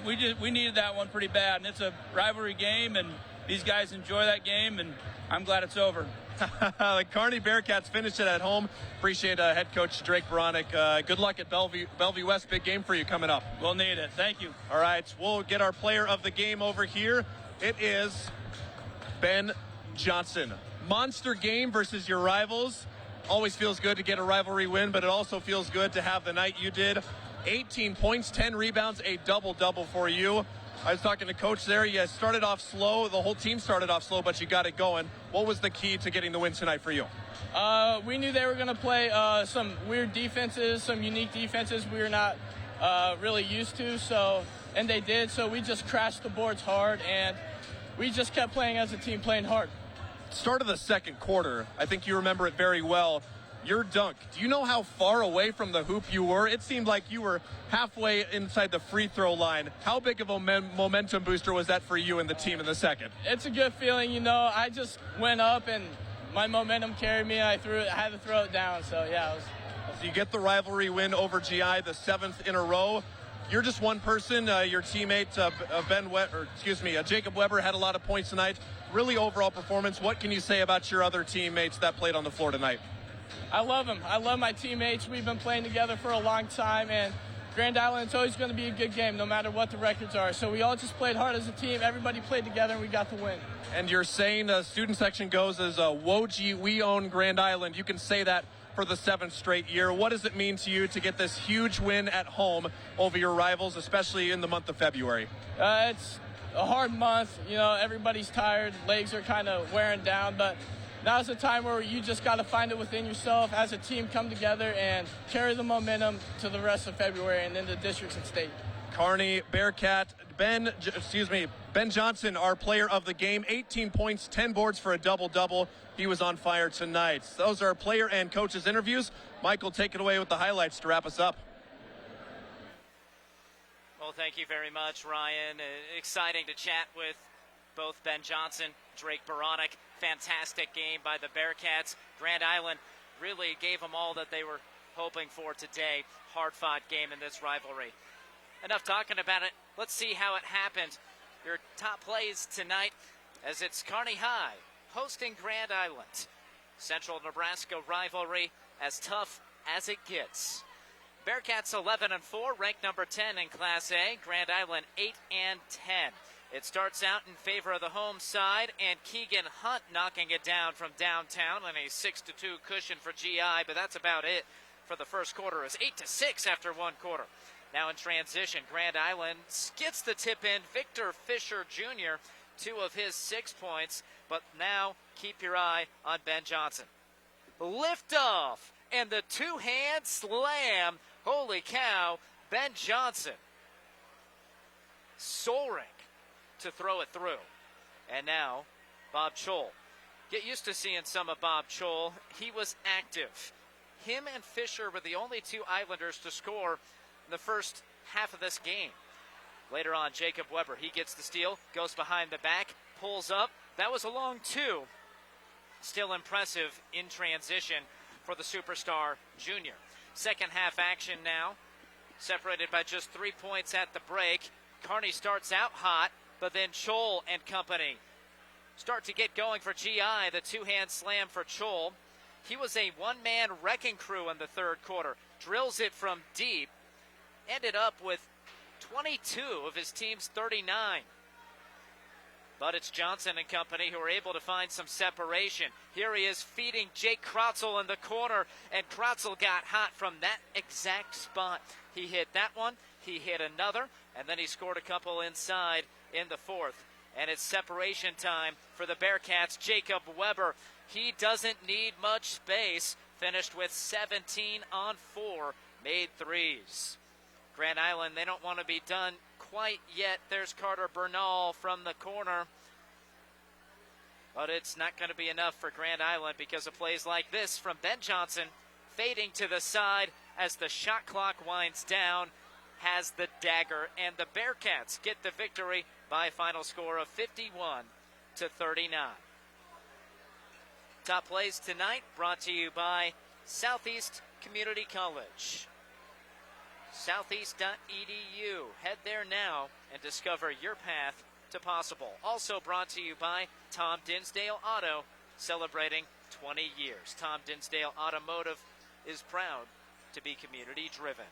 we needed that one pretty bad. And it's a rivalry game, and these guys enjoy that game, and I'm glad it's over. The Kearney Bearcats finished it at home. Appreciate head coach Drake Boronik. Good luck at Bellevue West. Big game for you coming up. We'll need it. Thank you. All right, we'll get our player of the game over here. It is Ben Johnson. Monster game versus your rivals. Always feels good to get a rivalry win, but it also feels good to have the night you did. 18 points, 10 rebounds, a double-double for you. I was talking to Coach there. You started off slow. The whole team started off slow, but you got it going. What was the key to getting the win tonight for you? We knew they were going to play some weird defenses, some unique defenses we were not really used to. And they did. So we just crashed the boards hard, and we just kept playing as a team, playing hard. Start of the second quarter, I think you remember it very well. Your dunk, do you know how far away from the hoop you were? It seemed like you were halfway inside the free throw line. How big of a momentum booster was that for you and the team in the second? It's a good feeling, I just went up and my momentum carried me. I had to throw it down, so yeah. So you get the rivalry win over GI, the 7th in a row. You're just one person. Your teammate, Jacob Weber, had a lot of points tonight. Really overall performance. What can you say about your other teammates that played on the floor tonight? I love them. I love my teammates. We've been playing together for a long time, and Grand Island, it's always going to be a good game no matter what the records are. So we all just played hard as a team. Everybody played together, and we got the win. And you're saying the student section goes as Woji, we own Grand Island. You can say that for the 7th straight year. What does it mean to you to get this huge win at home over your rivals, especially in the month of February? It's a hard month. Everybody's tired. Legs are kind of wearing down, but now's the time where you just got to find it within yourself as a team, come together and carry the momentum to the rest of February and then the districts and state. Kearney Bearcat, Ben Johnson, our player of the game, 18 points, 10 boards for a double-double. He was on fire tonight. Those are player and coaches interviews. Michael, take it away with the highlights to wrap us up. Well, thank you very much, Ryan. Exciting to chat with both Ben Johnson, Drake Boronik. Fantastic game by the Bearcats. Grand Island really gave them all that they were hoping for today. Hard-fought game in this rivalry. Enough talking about it. Let's see how it happened. Your top plays tonight as it's Kearney High hosting Grand Island. Central Nebraska rivalry as tough as it gets. Bearcats 11-4, ranked number 10 in Class A. Grand Island 8-10. It starts out in favor of the home side, and Keegan Hunt knocking it down from downtown on a 6-2 cushion for GI, but that's about it for the first quarter. It's 8-6 after one quarter. Now in transition, Grand Island gets the tip in. Victor Fisher Jr., 2 of his 6 points, but now keep your eye on Ben Johnson. Lift off, and the two-hand slam. Holy cow, Ben Johnson soaring to throw it through. And now, Bob Chol. Get used to seeing some of Bob Chol. He was active. Him and Fisher were the only 2 Islanders to score in the first half of this game. Later on, Jacob Weber, he gets the steal, goes behind the back, pulls up. That was a long 2. Still impressive in transition for the superstar junior. Second half action now, separated by just 3 points at the break. Kearney starts out hot, but then Chol and company start to get going for GI. The two-hand slam for Chol. He was a one-man wrecking crew in the third quarter. Drills it from deep. Ended up with 22 of his team's 39. But it's Johnson and company who are able to find some separation. Here he is feeding Jake Krotzel in the corner, and Krotzel got hot from that exact spot. He hit that one, he hit another, and then he scored a couple inside in the fourth. And it's separation time for the Bearcats. Jacob Weber, he doesn't need much space. Finished with 17 on 4 made threes. Grand Island, they don't want to be done quite yet. There's Carter Bernal from the corner. But it's not going to be enough for Grand Island because of plays like this from Ben Johnson, fading to the side as the shot clock winds down, has the dagger, and the Bearcats get the victory by a final score of 51-39. Top plays tonight brought to you by Southeast Community College. Southeast.edu. Head there now and discover your path to possible. Also brought to you by Tom Dinsdale Auto, celebrating 20 years. Tom Dinsdale Automotive is proud to be community driven.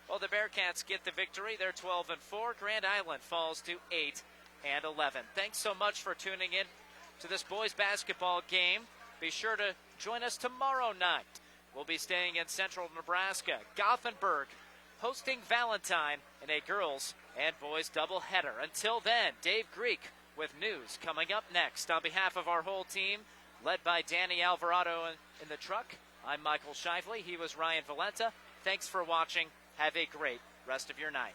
Well, the Bearcats get the victory. They're 12-4. Grand Island falls to 8-11. Thanks so much for tuning in to this boys basketball game. Be sure to join us tomorrow night. We'll be staying in central Nebraska. Gothenburg hosting Valentine in a girls and boys doubleheader. Until then, Dave Greek with news coming up next. On behalf of our whole team, led by Danny Alvarado in the truck, I'm Michael Shively. He was Ryan Valenta. Thanks for watching. Have a great rest of your night.